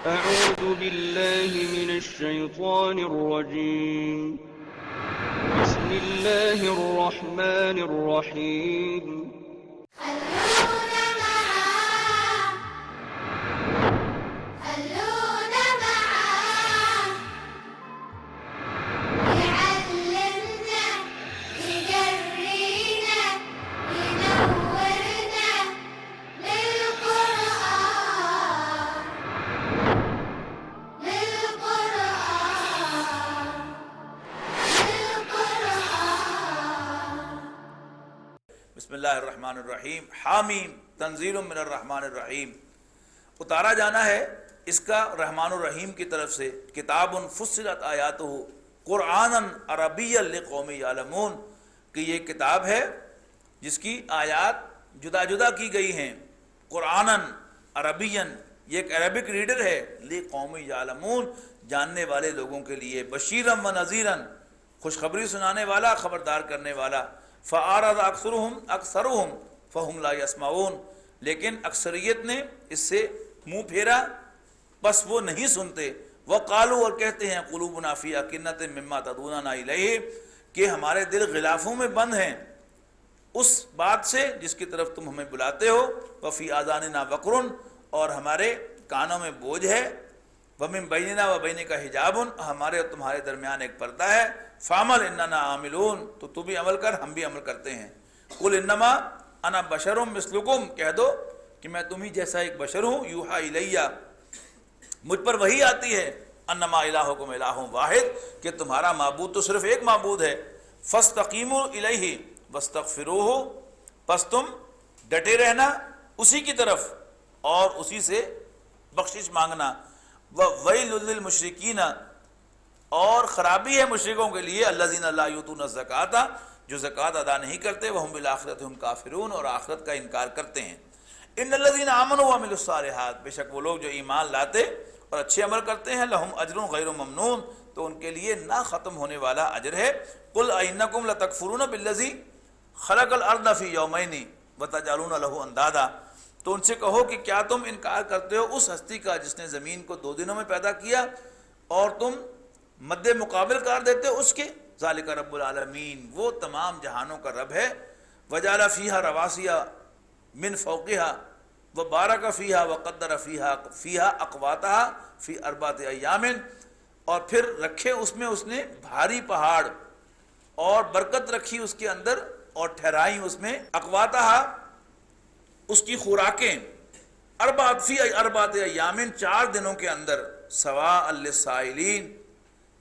أعوذ بالله من الشيطان الرجيم بسم الله الرحمن الرحيم بسم اللہ الرحمن الرحیم حامیم تنزیل من الرحمن الرحیم. اتارا جانا ہے اس کا رحمان الرحیم کی طرف سے. کتاب فصلت آیاتہ قرآنا عربیا لقوم یعلمون، کہ یہ کتاب ہے جس کی آیات جدا جدا کی گئی ہیں. قرآنا عربیا، یہ ایک عربک ریڈر ہے. لقوم یعلمون، جاننے والے لوگوں کے لیے. بشیرا و نذیرا، خوشخبری سنانے والا، خبردار کرنے والا. فَأَعْرَضَ أَكْثَرُهُمْ فَهُمْ لَا يَسْمَعُونَ، لیکن اکثریت نے اس سے منہ پھیرا، بس وہ نہیں سنتے. وَقَالُوا، اور کہتے ہیں، قُلُوبُنَا فِي أَكِنَّةٍ مِّمَّا تَدْعُونَنَا إِلَيْهِ، کہ ہمارے دل غلافوں میں بند ہیں اس بات سے جس کی طرف تم ہمیں بلاتے ہو. وَفِي آذَانِنَا وَقْرٌ، اور ہمارے کانوں میں بوجھ ہے. وَمِن بَيْنِنَا وَبَيْنِكَ حِجَابٌ، ہمارے اور تمہارے درمیان ایک پردہ ہے. فَعْمَلْ إِنَّنَا عَامِلُونَ، تو بھی عمل کر، ہم بھی عمل کرتے ہیں. قُلْ إِنَّمَا أَنَا بَشَرٌ مِثْلُكُمْ، کہہ دو کہ میں تم ہی جیسا ایک بشر ہوں. یوحیٰ الیہ، مجھ پر وحی آتی ہے. انما الہکم الہ واحد، کہ تمہارا معبود تو صرف ایک معبود ہے. فاستقیموا الیہ واستغفروہ، پس تم ڈٹے رہنا اسی کی طرف اور اسی سے بخشش مانگنا. وَوَيْلٌ لِّلْمُشْرِكِينَ، اور خرابی ہے مشرکوں کے لیے. الذین لا یؤتون الزکاۃ، جو زکوٰۃ ادا نہیں کرتے. وہم بالآخرۃ ہم کافرون، اور آخرت کا انکار کرتے ہیں. ان الذین آمنوا وعملوا الصالحات، بے شک وہ لوگ جو ایمان لاتے اور اچھے عمل کرتے ہیں. لہم اجر غیر ممنون، تو ان کے لیے نہ ختم ہونے والا اجر ہے. قل ائنکم لتکفرون بالذی خلق الارض فی یومین وتجعلون له اندادا، تو ان سے کہو کہ کیا تم انکار کرتے ہو اس ہستی کا جس نے زمین کو 2 دنوں میں پیدا کیا اور تم مد مقابل قرار دیتے ہو اس کے. ذالک رب العالمین، وہ تمام جہانوں کا رب ہے. وجعل فیہا رواسیا من فوقہا وبارک فیہا وقدر فیہا اقواتہا فی 4 ایام، اور پھر رکھے اس میں اس نے بھاری پہاڑ اور برکت رکھی اس کے اندر اور ٹھہرائی اس میں اقواتہا، اس کی خوراکیں. فی 4 ایام، 4 دنوں کے اندر. سواء للسائلین،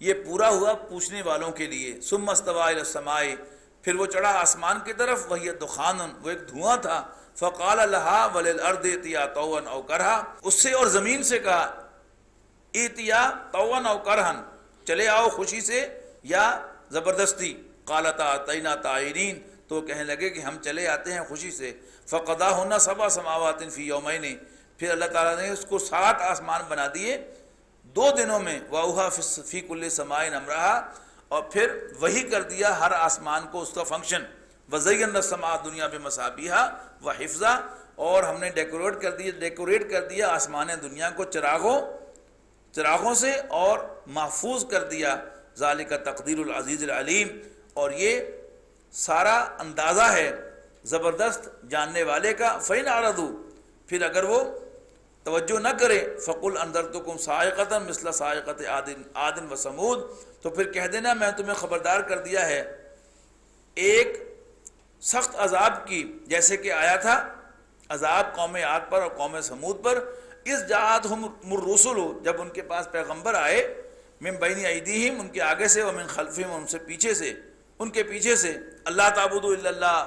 یہ پورا ہوا پوچھنے والوں کے لیے. ثم استوى الى السماء، پھر وہ چڑھا آسمان کی طرف. وہی دخان، وہ ایک دھواں تھا. فقال لها وللارض ائتیا طوعا او کرہا، اس سے اور زمین سے کہا ائتیا طوعا او کرہا، چلے آؤ خوشی سے یا زبردستی. قالتا اتینا طائعین، تو کہنے لگے کہ ہم چلے آتے ہیں خوشی سے. فقضاہن 7 سماوات فی یومین، پھر اللہ تعالیٰ نے اس کو 7 آسمان بنا دیے 2 دنوں میں. وَأَوْحَىٰ فِي كُلِّ سَمَاءٍ أَمْرَهَا، اور پھر وہی کر دیا ہر آسمان کو اس کا فنکشن. وَزَيَّنَّا السَّمَاءَ الدُّنْيَا بِمَصَابِيحَ وَحِفْظًا، اور ہم نے ڈیکوریٹ کر دیا آسمان دنیا کو چراغوں سے اور محفوظ کر دیا. ذَلِكَ تَقْدِيرُ الْعَزِيزِ الْعَلِيمِ، اور یہ سارا اندازہ ہے زبردست جاننے والے کا. فَإِنْ أَعْرَضُوا، پھر اگر وہ توجہ نہ کرے. فَقُلْ أَنذَرْتُكُمْ صَاعِقَةً مِثْلَ صَاعِقَةِ عَادٍ وَثَمُودَ، تو پھر کہہ دینا میں تمہیں خبردار کر دیا ہے ایک سخت عذاب کی، جیسے کہ آیا تھا عذاب قوم عاد پر اور قوم سمود پر. اِذْ جَاءَتْهُمُ الرُّسُلُ، جب ان کے پاس پیغمبر آئے. من بین ایدیہم، ان کے آگے سے. ومن خلفہم، ان سے پیچھے سے، ان کے پیچھے سے. اللہ تعبدوا الا اللہ،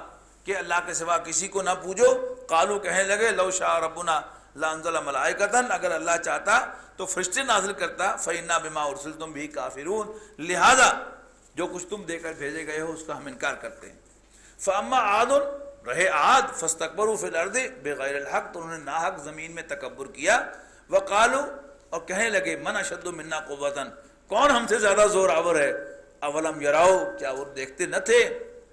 کہ اللہ کے سوا کسی کو نہ پوجو. قالوا، کہنے لگے، لو شاء ربنا لانزل ملائکۃ، اگر اللہ چاہتا تو فرشتے نازل کرتا. فإنا بما ارسلتم به کافرون، لہذا جو کچھ تم دے کر بھیجے گئے ہو اس کا ہم انکار کرتے ہیں. فاما عاد، رہے عاد. فاستکبروا فی الارض بغیر الحق، تو انہوں نے ناحق زمین میں تکبر کیا. وقالوا، اور کہنے لگے، من اشد منا قوۃ، کون ہم سے زیادہ زور آور ہے. اولم یراؤ، کیا وہ دیکھتے نہ تھے.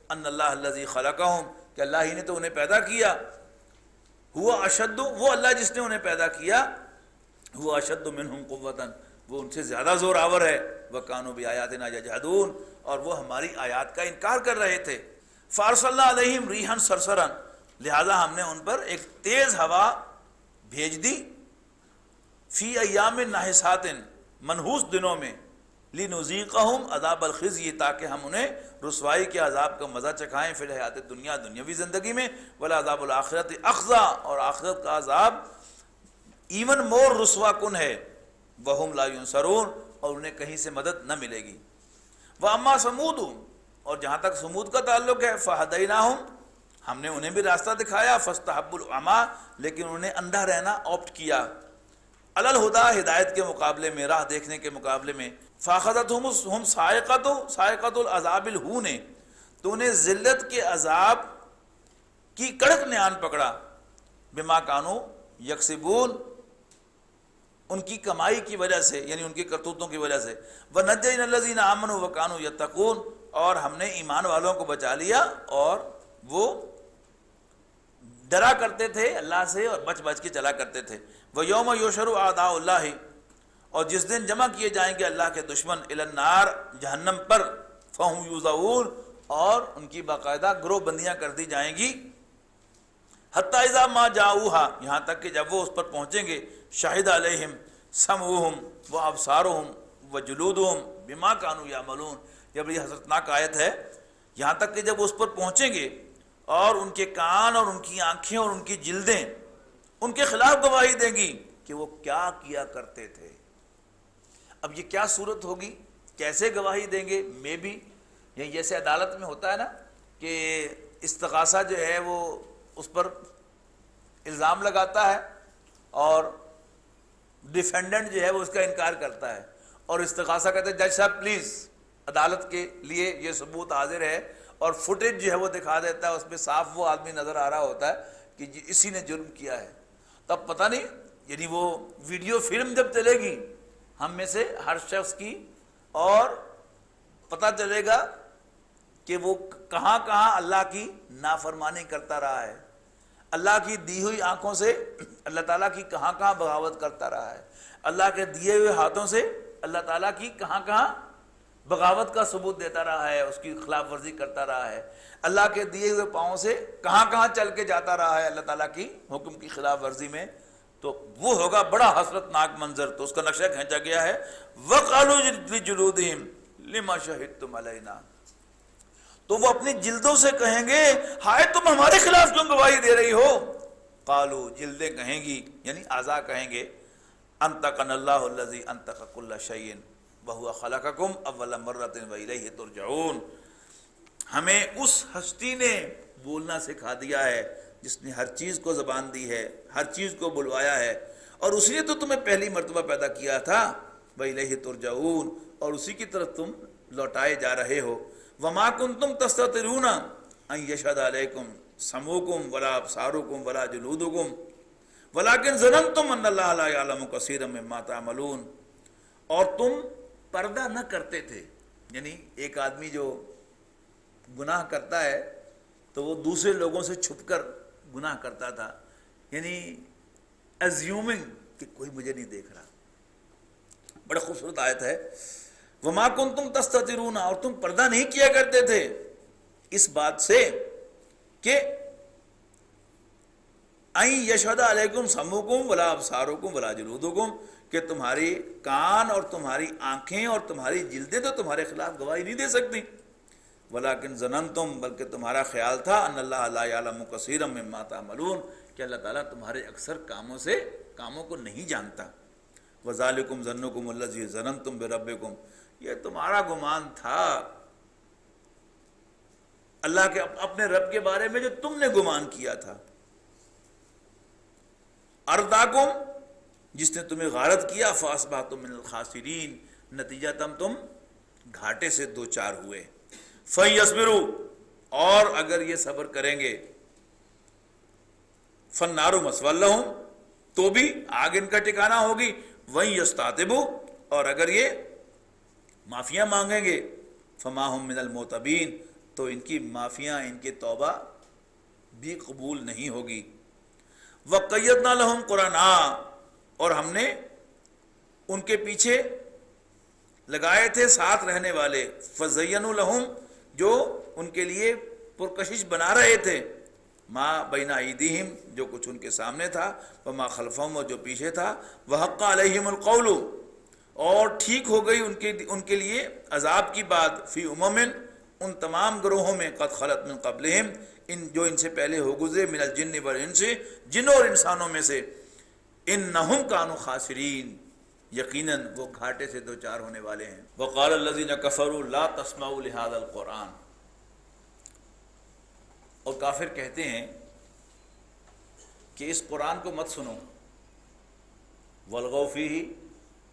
ان اللہ الذی خلقہم، کہ اللہ ہی نے تو انہیں پیدا کیا. ہوا اشد، وہ اللہ جس نے انہیں پیدا کیا. وہ اشد منہم قوتاً، وہ ان سے زیادہ زور آور ہے، وَكَانُوا بِآيَاتِنَا يَجْحَدُونَ، اور وہ ہماری آیات کا انکار کر رہے تھے۔ فَأَرْسَلْنَا عَلَيْهِمْ رِيحًا صَرْصَرًا، لہذا ہم نے ان پر ایک تیز ہوا بھیج دی، فی ایام ناحسات، منحوس دنوں میں، لِنُذِيقَهُمْ عذاب الخزي، تاکہ ہم انہیں رسوائی کے عذاب کا مزہ چکھائیں، فی الحیات دنیا، دنیاوی زندگی میں، وَلَعَذَابُ الْآخِرَةِ أَخْزَىٰ، اور آخرت کا عذاب ایون مور رسوا کن ہے، وَهُمْ لَا يُنصَرُونَ، اور انہیں کہیں سے مدد نہ ملے گی۔ وَأَمَّا ثَمُودُ، اور جہاں تک سمود کا تعلق ہے، فَهَدَيْنَاهُمْ، ہم نے انہیں بھی راستہ دکھایا، فَاسْتَحَبُّوا الْعَمَىٰ، لیکن انہوں نے اندھا رہنا آپٹ کیا، عَلَى الْهُدىٰ، ہدایت کے مقابلے میں، راہ دیکھنے کے مقابلے میں، فَأَخَذَتْهُمْ صَاعِقَةُ الْعَذَابِ الْهُونِ، تو انہیں ذلت کے عذاب کی کڑک نے آن پکڑا، بِمَا كَانُوا يَكْسِبُونَ، ان کی کمائی کی وجہ سے، یعنی ان کی کرتوتوں کی وجہ سے، وَنَجَّيْنَا الَّذِينَ آمَنُوا وَكَانُوا يَتَّقُونَ، اور ہم نے ایمان والوں کو بچا لیا اور وہ ڈرا کرتے تھے اللہ سے اور بچ بچ کے چلا کرتے تھے۔ وَيَوْمَ يُحْشَرُ أَعْدَاءُ اللَّهِ، اور جس دن جمع کیے جائیں گے اللہ کے دشمن، إِلَى النَّارِ، جہنم پر، فَهُمْ يُوزَعُونَ، اور ان کی باقاعدہ گروہ بندیاں کر دی جائیں گی، حتیٰ اذا ما جاؤوها، یہاں تک کہ جب وہ اس پر پہنچیں گے، شہد علیہم سمعہم وابصارہم وجلودہم بما کانوا یعملون، جب یہ حسرتناک آیت ہے، یہاں تک کہ جب اس پر پہنچیں گے اور ان کے کان اور ان کی آنکھیں اور ان کی جلدیں ان کے خلاف گواہی دیں گی کہ وہ کیا کیا کرتے تھے۔ اب یہ کیا صورت ہوگی، کیسے گواہی دیں گے؟ میں بھی یہ جیسے عدالت میں ہوتا ہے نا کہ استغاثہ جو ہے وہ اس پر الزام لگاتا ہے اور ڈیفینڈنٹ جو ہے وہ اس کا انکار کرتا ہے، اور استغاثہ کہتے ہیں جج صاحب پلیز عدالت کے لیے یہ ثبوت حاضر ہے، اور فوٹیج جو ہے وہ دکھا دیتا ہے، اس میں صاف وہ آدمی نظر آ رہا ہوتا ہے کہ اسی نے جرم کیا ہے۔ تب پتہ نہیں، یعنی وہ ویڈیو فلم جب چلے گی ہم میں سے ہر شخص کی، اور پتہ چلے گا کہ وہ کہاں کہاں اللہ کی نافرمانی کرتا رہا ہے، اللہ کی دی ہوئی آنکھوں سے اللہ تعالیٰ کی کہاں کہاں بغاوت کرتا رہا ہے، اللہ کے دیے ہوئے ہاتھوں سے اللہ تعالیٰ کی کہاں کہاں بغاوت کا ثبوت دیتا رہا ہے، اس کی خلاف ورزی کرتا رہا ہے، اللہ کے دیے ہوئے پاؤں سے کہاں کہاں چل کے جاتا رہا ہے اللہ تعالیٰ کی حکم کی خلاف ورزی میں، تو وہ ہوگا بڑا حسرتناک منظر۔ تو اس کا نقشہ کھینچا گیا ہے، وَقَالُوا لِجُلُودِهِمْ لِمَا شَهِدتُّمْ عَلَيْنَا، تو وہ اپنی جلدوں سے کہیں گے ہائے تم ہمارے خلاف کیوں گواہی دے رہی ہو؟ قالوا، جلدیں کہیں گی یعنی اعضاء کہیں گے، انطقنا اللہ الذی انطق کل شیء وہو خلقکم اول مرۃ والیہ ترجعون، ہمیں اس ہستی نے بولنا سکھا دیا ہے جس نے ہر چیز کو زبان دی ہے، ہر چیز کو بلوایا ہے، اور اسی نے تو تمہیں پہلی مرتبہ پیدا کیا تھا، والیہ ترجعون، اور اسی کی طرف تم لوٹائے جا رہے ہو۔ وما کنتم تستترون ان یشهد علیکم سمعکم ولا ابصارکم ولا جلودکم ولکن ظننتم ان اللہ لا یعلم کثیرا مما تعملون، اور تم پردہ نہ کرتے تھے، یعنی ایک آدمی جو گناہ کرتا ہے تو وہ دوسرے لوگوں سے چھپ کر گناہ کرتا تھا، یعنی ایزیومنگ کہ کوئی مجھے نہیں دیکھ رہا۔ بڑا خوبصورت آیت ہے، وما کنتم تستترون، اور تم پردہ نہیں کیا کرتے تھے اس بات سے کہ این یشہد علیکم سمعکم ولا ابصارکم ولا جلودکم، کہ تمہاری کان اور تمہاری آنکھیں اور تمہاری جلدیں تو تمہارے خلاف گواہی نہیں دے سکتی، ولیکن ظننتم، بلکہ تمہارا خیال تھا، ان اللہ لا یعلم کثیرا مما تعملون، کہ اللہ تعالیٰ تمہارے اکثر کاموں کو نہیں جانتا۔ وذالکم ظنکم الذی ظننتم بربکم، یہ تمہارا گمان تھا اللہ کے اپنے رب کے بارے میں جو تم نے گمان کیا تھا۔ ارداکم، جس نے تمہیں غارت کیا، فاصبحتم من الخاسرین، نتیجہ تم گھاٹے سے دو چار ہوئے۔ فیصبروا، اور اگر یہ صبر کریں گے، فالنار مثوی لہم، تو بھی آگ ان کا ٹھکانہ ہوگی، وَإِن یستعتبوا، اور اگر یہ معافیاں مانگیں گے، فما ہم من المعتبین، تو ان کی معافیاں، ان کی توبہ بھی قبول نہیں ہوگی۔ وَقَيَّضْنَا لَهُمْ قُرَنَاءَ، اور ہم نے ان کے پیچھے لگائے تھے ساتھ رہنے والے، فزینوا لہم، جو ان کے لیے پرکشش بنا رہے تھے، ما بین ایدیہم، جو کچھ ان کے سامنے تھا، وما خلفہم، اور جو پیچھے تھا، وحق علیہم القول، اور ٹھیک ہو گئی ان کے لیے عذاب کی بات، فی امم، ان تمام گروہوں میں، قد خلت من قبلہم، جو ان سے پہلے ہو گزرے، من الجن والانس، جنوں اور انسانوں میں سے، انہم کانوا خاسرین، یقیناً وہ گھاٹے سے دوچار ہونے والے ہیں۔ وقال الذین کفروا لا تسمعوا لہذا القرآن، اور کافر کہتے ہیں کہ اس قرآن کو مت سنو، والغوا فیہ،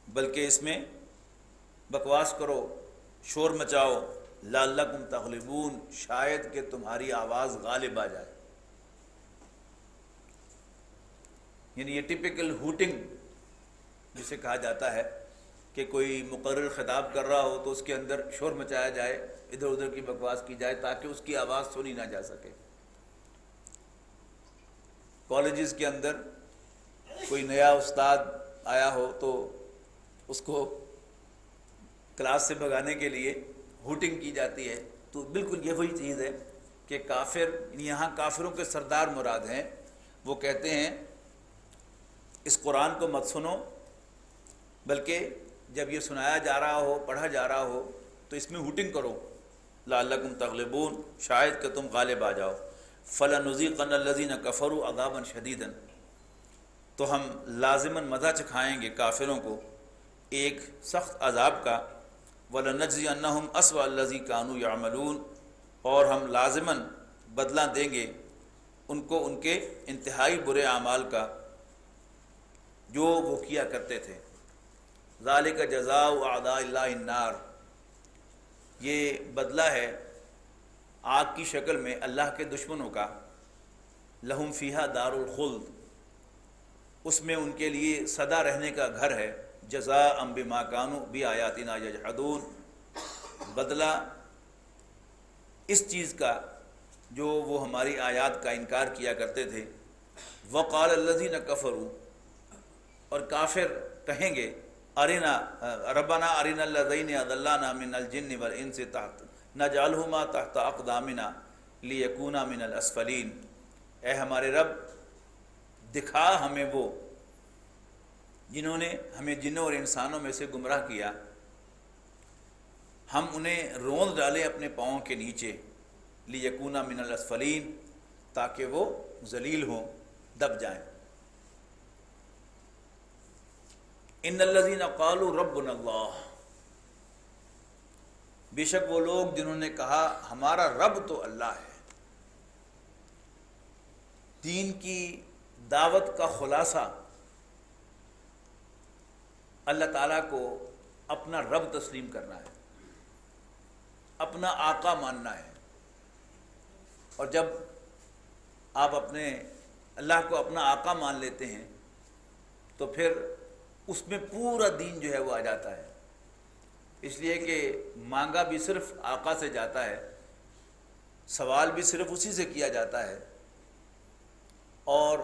بلکہ اس میں بکواس کرو، شور مچاؤ، لعلکم تغلبون، شاید کہ تمہاری آواز غالب آ جائے۔ یعنی یہ ٹپیکل ہوٹنگ جسے کہا جاتا ہے کہ کوئی مقرر خطاب کر رہا ہو تو اس کے اندر شور مچایا جائے، ادھر ادھر کی بکواس کی جائے تاکہ اس کی آواز سنی نہ جا سکے۔ کالجز کے اندر کوئی نیا استاد آیا ہو تو اس کو کلاس سے بھگانے کے لیے ہوٹنگ کی جاتی ہے، تو بالکل یہ وہی چیز ہے کہ کافر، یہاں کافروں کے سردار مراد ہیں، وہ کہتے ہیں اس قرآن کو مت سنو، بلکہ جب یہ سنایا جا رہا ہو، پڑھا جا رہا ہو تو اس میں ہوٹنگ کرو، لعلکم تغلبون، شاید کہ تم غالب آ جاؤ۔ فَلَنُذِيقَنَّ الَّذِينَ كَفَرُوا عَذَابًا شَدِيدًا، تو ہم لازماً مزہ چکھائیں گے کافروں کو ایک سخت عذاب کا، وَلَنَجْزِيَنَّهُمْ أَسْوَأَ الَّذِي كَانُوا يَعْمَلُونَ، اور ہم لازماً بدلہ دیں گے ان کو ان کے انتہائی برے اعمال کا جو وہ کیا کرتے تھے۔ ذَلِكَ جَزَاءُ أَعْدَاءِ اللَّهِ النَّارِ، یہ بدلہ ہے آگ کی شکل میں اللہ کے دشمنوں کا، لہم فیہا دار الخلد، اس میں ان کے لیے سدا رہنے کا گھر ہے، جزاء بما کانوا بآیاتنا یجحدون، بدلہ اس چیز کا جو وہ ہماری آیات کا انکار کیا کرتے تھے۔ وقال الذین کفروا، اور کافر کہیں گے، ارنا ربنا ارنا الذین اضلانا من الجن والانس تحت نجعلہما تحت اقدامنا لیکونا من الاسفلین، اے ہمارے رب دکھا ہمیں وہ جنہوں نے ہمیں جنوں اور انسانوں میں سے گمراہ کیا، ہم انہیں روند ڈالیں اپنے پاؤں کے نیچے، لیکونا من الاسفلین، تاکہ وہ ذلیل ہوں، دب جائیں۔ ان الذین قالوا ربنا اللہ، بے شک وہ لوگ جنہوں نے کہا ہمارا رب تو اللہ ہے۔ دین کی دعوت کا خلاصہ اللہ تعالیٰ کو اپنا رب تسلیم کرنا ہے، اپنا آقا ماننا ہے، اور جب آپ اپنے اللہ کو اپنا آقا مان لیتے ہیں تو پھر اس میں پورا دین جو ہے وہ آ جاتا ہے، اس لیے کہ مانگا بھی صرف آقا سے جاتا ہے، سوال بھی صرف اسی سے کیا جاتا ہے، اور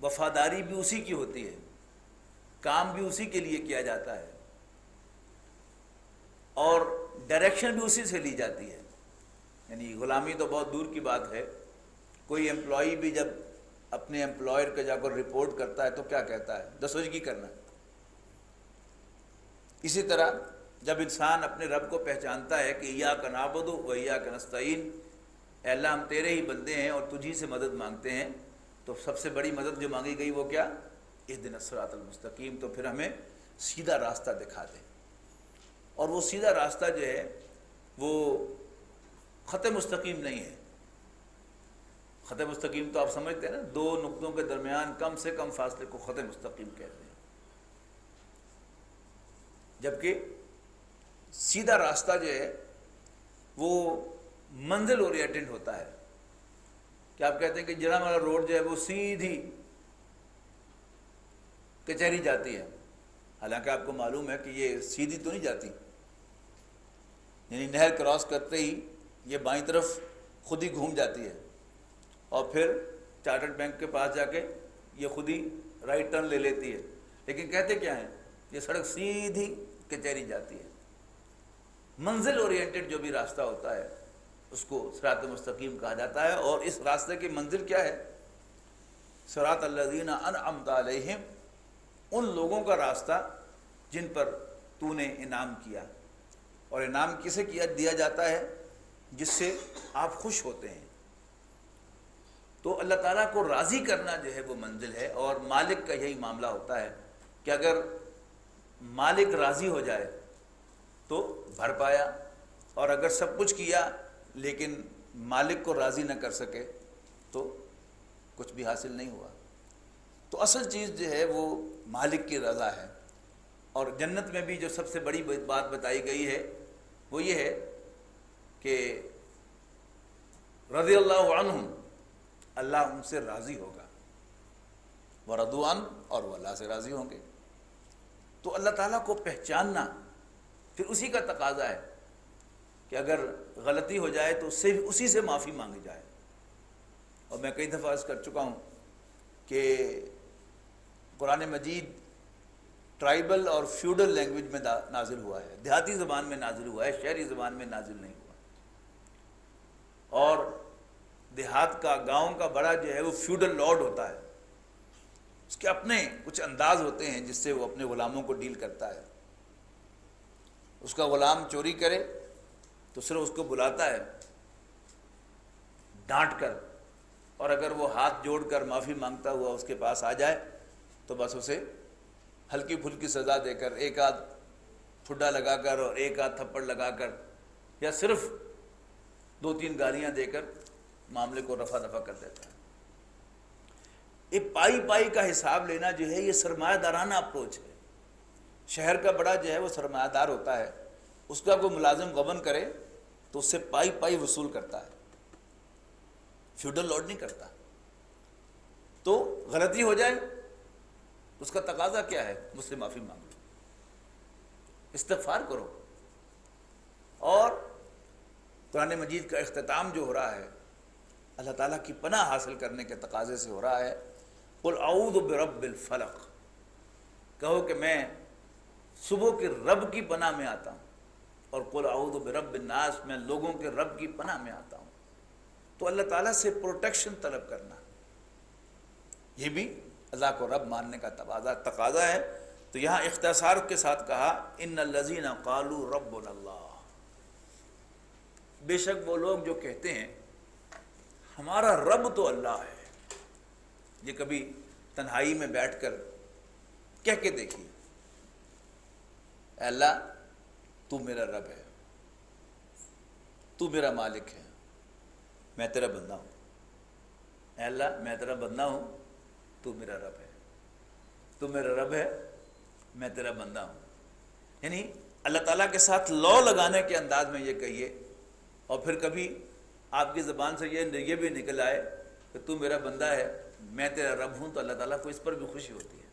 وفاداری بھی اسی کی ہوتی ہے، کام بھی اسی کے لیے کیا جاتا ہے، اور ڈائریکشن بھی اسی سے لی جاتی ہے۔ یعنی غلامی تو بہت دور کی بات ہے، کوئی امپلائی بھی جب اپنے امپلائر کو جا کر رپورٹ کرتا ہے تو کیا کہتا ہے؟ دسوجگی کرنا۔ اسی طرح جب انسان اپنے رب کو پہچانتا ہے کہ ایاک نعبد و ایاک نستعین، اے اللہ ہم تیرے ہی بندے ہیں اور تجھی سے مدد مانگتے ہیں، تو سب سے بڑی مدد جو مانگی گئی وہ کیا؟ اہدنا الصراط المستقیم، تو پھر ہمیں سیدھا راستہ دکھا دے۔ اور وہ سیدھا راستہ جو ہے وہ خط مستقیم نہیں ہے۔ خط مستقیم تو آپ سمجھتے ہیں نا، دو نقطوں کے درمیان کم سے کم فاصلے کو خط مستقیم کہتے ہیں، جبکہ سیدھا راستہ جو ہے وہ منزل اورینٹڈ ہوتا ہے، کہ آپ کہتے ہیں کہ جناب والا روڈ جو ہے وہ سیدھی کچہری جاتی ہے، حالانکہ آپ کو معلوم ہے کہ یہ سیدھی تو نہیں جاتی، یعنی نہر کراس کرتے ہی یہ بائیں طرف خود ہی گھوم جاتی ہے، اور پھر چارٹرڈ بینک کے پاس جا کے یہ خود ہی رائٹ ٹرن لے لیتی ہے، لیکن کہتے کیا ہیں یہ سڑک سیدھی کچہری جاتی ہے. منزل اورینٹڈ جو بھی راستہ ہوتا ہے اس کو صراط مستقیم کہا جاتا ہے. اور اس راستے کی منزل کیا ہے؟ صراط الذین انعمت علیہم، ان لوگوں کا راستہ جن پر تو نے انعام کیا. اور انعام کسے دیا جاتا ہے؟ جس سے آپ خوش ہوتے ہیں. تو اللہ تعالیٰ کو راضی کرنا جو ہے وہ منزل ہے. اور مالک کا یہی معاملہ ہوتا ہے کہ اگر مالک راضی ہو جائے تو بھر پایا، اور اگر سب کچھ کیا لیکن مالک کو راضی نہ کر سکے تو کچھ بھی حاصل نہیں ہوا. تو اصل چیز جو ہے وہ مالک کی رضا ہے. اور جنت میں بھی جو سب سے بڑی بات بتائی گئی ہے وہ یہ ہے کہ رضی اللہ عنہم، اللہ ان سے راضی ہوگا، ورضوا عنہ، اور وہ اللہ سے راضی ہوں گے. تو اللہ تعالیٰ کو پہچاننا پھر اسی کا تقاضا ہے کہ اگر غلطی ہو جائے تو اسی سے معافی مانگی جائے. اور میں کئی دفعہ عرض کر چکا ہوں کہ قرآن مجید ٹرائبل اور فیوڈل لینگویج میں نازل ہوا ہے، دیہاتی زبان میں نازل ہوا ہے، شہری زبان میں نازل نہیں ہوا. اور دیہات کا، گاؤں کا بڑا جو ہے وہ فیوڈل لارڈ ہوتا ہے، اس کے اپنے کچھ انداز ہوتے ہیں جس سے وہ اپنے غلاموں کو ڈیل کرتا ہے. اس کا غلام چوری کرے تو صرف اس کو بلاتا ہے ڈانٹ کر، اور اگر وہ ہاتھ جوڑ کر معافی مانگتا ہوا اس کے پاس آ جائے تو بس اسے ہلکی پھلکی سزا دے کر، ایک آدھ ٹھڈا لگا کر اور ایک آدھ تھپڑ لگا کر، یا صرف 2-3 گالیاں دے کر معاملے کو رفع دفع کر دیتا ہے. یہ پائی پائی کا حساب لینا جو ہے یہ سرمایہ دارانہ اپروچ ہے. شہر کا بڑا جو ہے وہ سرمایہ دار ہوتا ہے، اس کا کوئی ملازم غبن کرے تو اس سے پائی پائی وصول کرتا ہے، فیوڈل لارڈ نہیں کرتا. تو غلطی ہو جائے اس کا تقاضا کیا ہے؟ مجھ سے معافی مانگو، استغفار کرو. اور قرآن مجید کا اختتام جو ہو رہا ہے اللہ تعالیٰ کی پناہ حاصل کرنے کے تقاضے سے ہو رہا ہے. قل اعوذ برب الفلق، کہو کہ میں صبح کے رب کی پناہ میں آتا ہوں. اور قل اعوذ برب الناس، میں لوگوں کے رب کی پناہ میں آتا ہوں. تو اللہ تعالیٰ سے پروٹیکشن طلب کرنا یہ بھی اللہ کو رب ماننے کا تقاضا ہے. تو یہاں اختصار کے ساتھ کہا ان الذین قالوا ربنا اللہ، بے شک وہ لوگ جو کہتے ہیں ہمارا رب تو اللہ ہے. یہ کبھی تنہائی میں بیٹھ کر کہہ کے دیکھیے، اے اللہ تو میرا رب ہے، تو میرا مالک ہے، میں تیرا بندہ ہوں. اے اللہ میں تیرا بندہ ہوں، تو میرا رب ہے. تو میرا رب ہے، میں تیرا بندہ ہوں. یعنی اللہ تعالیٰ کے ساتھ لو لگانے کے انداز میں یہ کہیے. اور پھر کبھی آپ کی زبان سے یہ بھی نکل آئے کہ تو میرا بندہ ہے، میں تیرا رب ہوں، تو اللہ تعالیٰ کو اس پر بھی خوشی ہوتی ہے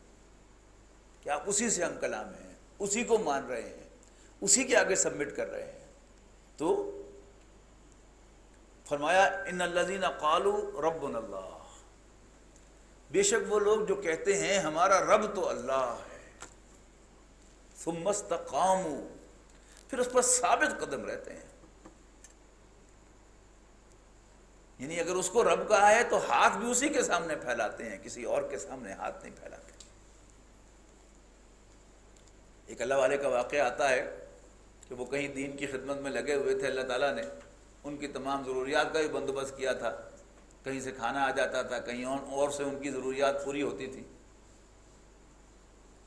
کہ آپ اسی سے ہم کلام ہیں، اسی کو مان رہے ہیں، اسی کے آگے سبمٹ کر رہے ہیں. تو فرمایا ان الذین قالوا ربنا اللہ، بے شک وہ لوگ جو کہتے ہیں ہمارا رب تو اللہ ہے، ثم استقاموا، پھر اس پر ثابت قدم رہتے ہیں. یعنی اگر اس کو رب کہا ہے تو ہاتھ بھی اسی کے سامنے پھیلاتے ہیں، کسی اور کے سامنے ہاتھ نہیں پھیلاتے. ایک اللہ والے کا واقعہ آتا ہے کہ وہ کہیں دین کی خدمت میں لگے ہوئے تھے. اللہ تعالیٰ نے ان کی تمام ضروریات کا بھی بندوبست کیا تھا، کہیں سے کھانا آ جاتا تھا، کہیں اور سے ان کی ضروریات پوری ہوتی تھی.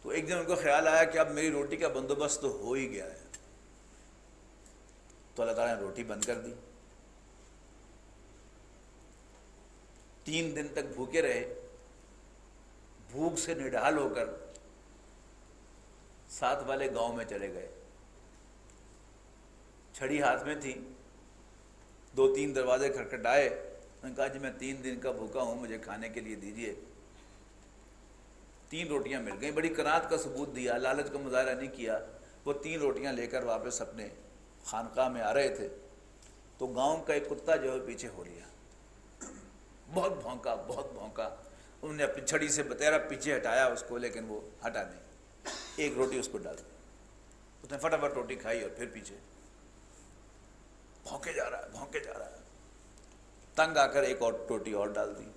تو ایک دن ان کو خیال آیا کہ اب میری روٹی کا بندوبست تو ہو ہی گیا ہے. تو اللہ تعالیٰ نے روٹی بند کر دی. 3 دن تک بھوکے رہے، بھوک سے نڈال ہو کر ساتھ والے گاؤں میں چلے گئے. چھڑی ہاتھ میں تھی، 2-3 دروازے کھٹکھٹائے. انہوں نے کہا جی میں 3 دن کا بھوکا ہوں، مجھے کھانے کے لیے دیجیے. 3 روٹیاں مل گئیں. بڑی قناعت کا ثبوت دیا، لالچ کا مظاہرہ نہیں کیا. وہ 3 روٹیاں لے کر واپس اپنے خانقاہ میں آ رہے تھے تو گاؤں کا ایک کتا جو ہے پیچھے ہو لیا. بہت بھونکا، بہت بھونکا. انہوں نے اپنی چھڑی سے بتیرا پیچھے ہٹایا اس کو، لیکن وہ ہٹا نہیں. ایک روٹی اس کو ڈال دی، اس نے فٹافٹ روٹی کھائی اور پھر پیچھے بھونکے جا رہا ہے، تنگ آ کر ایک اور روٹی اور ڈال دی،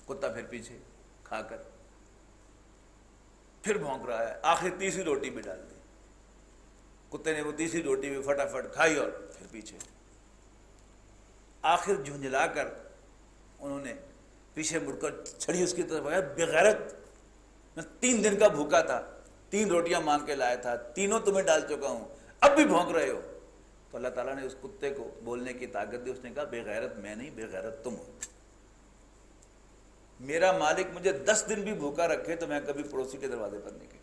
کتا پھر پیچھے کھا کر پھر بھونک رہا ہے، آخر تیسری روٹی بھی ڈال دی، کتے نے وہ تیسری روٹی بھی فٹافٹ کھائی اور پھر پیچھے، آخر جھنجھلا کر انہوں نے پیچھے مڑ کر چھڑی اس کی طرف آیا، بغیرت، میں 3 دن کا بھوکا تھا، 3 روٹیاں مانگ کے لایا تھا، تینوں تمہیں ڈال چکا ہوں، اب بھی بھونک رہے ہو۔ تو اللہ تعالیٰ نے اس کتے کو بولنے کی طاقت دی، اس نے کہا بے غیرت میں نہیں، بے غیرت تم ہو، میرا مالک مجھے 10 دن بھی بھوکا رکھے تو میں کبھی پڑوسی کے دروازے پر نہیں گیا،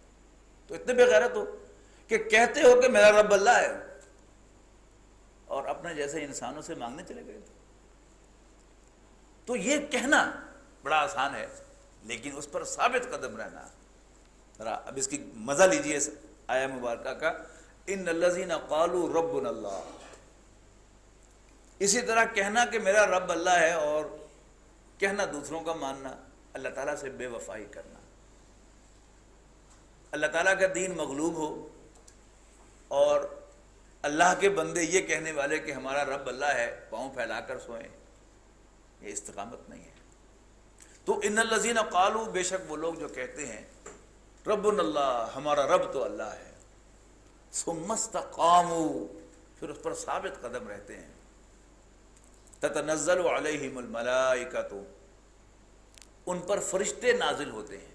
تو اتنے بے غیرت ہو کہ کہتے ہو کہ میرا رب اللہ ہے اور اپنے جیسے انسانوں سے مانگنے چلے گئے تھے۔ تو یہ کہنا بڑا آسان ہے، لیکن اس پر ثابت قدم رہنا، ذرا اب اس کی مزہ لیجئے اس آیہ مبارکہ کا، ان الذین قالوا ربنا اللہ، اسی طرح کہنا کہ میرا رب اللہ ہے اور کہنا دوسروں کا ماننا، اللہ تعالیٰ سے بے وفائی کرنا، اللہ تعالیٰ کا دین مغلوب ہو اور اللہ کے بندے یہ کہنے والے کہ ہمارا رب اللہ ہے، پاؤں پھیلا کر سوئیں، یہ استقامت نہیں ہے۔ تو ان الذین قالوا، بے شک وہ لوگ جو کہتے ہیں ربنا اللہ، ہمارا رب تو اللہ ہے، ثم استقاموا، پھر اس پر ثابت قدم رہتے ہیں، تتنزل علیہم الملائکۃ، ان پر فرشتے نازل ہوتے ہیں،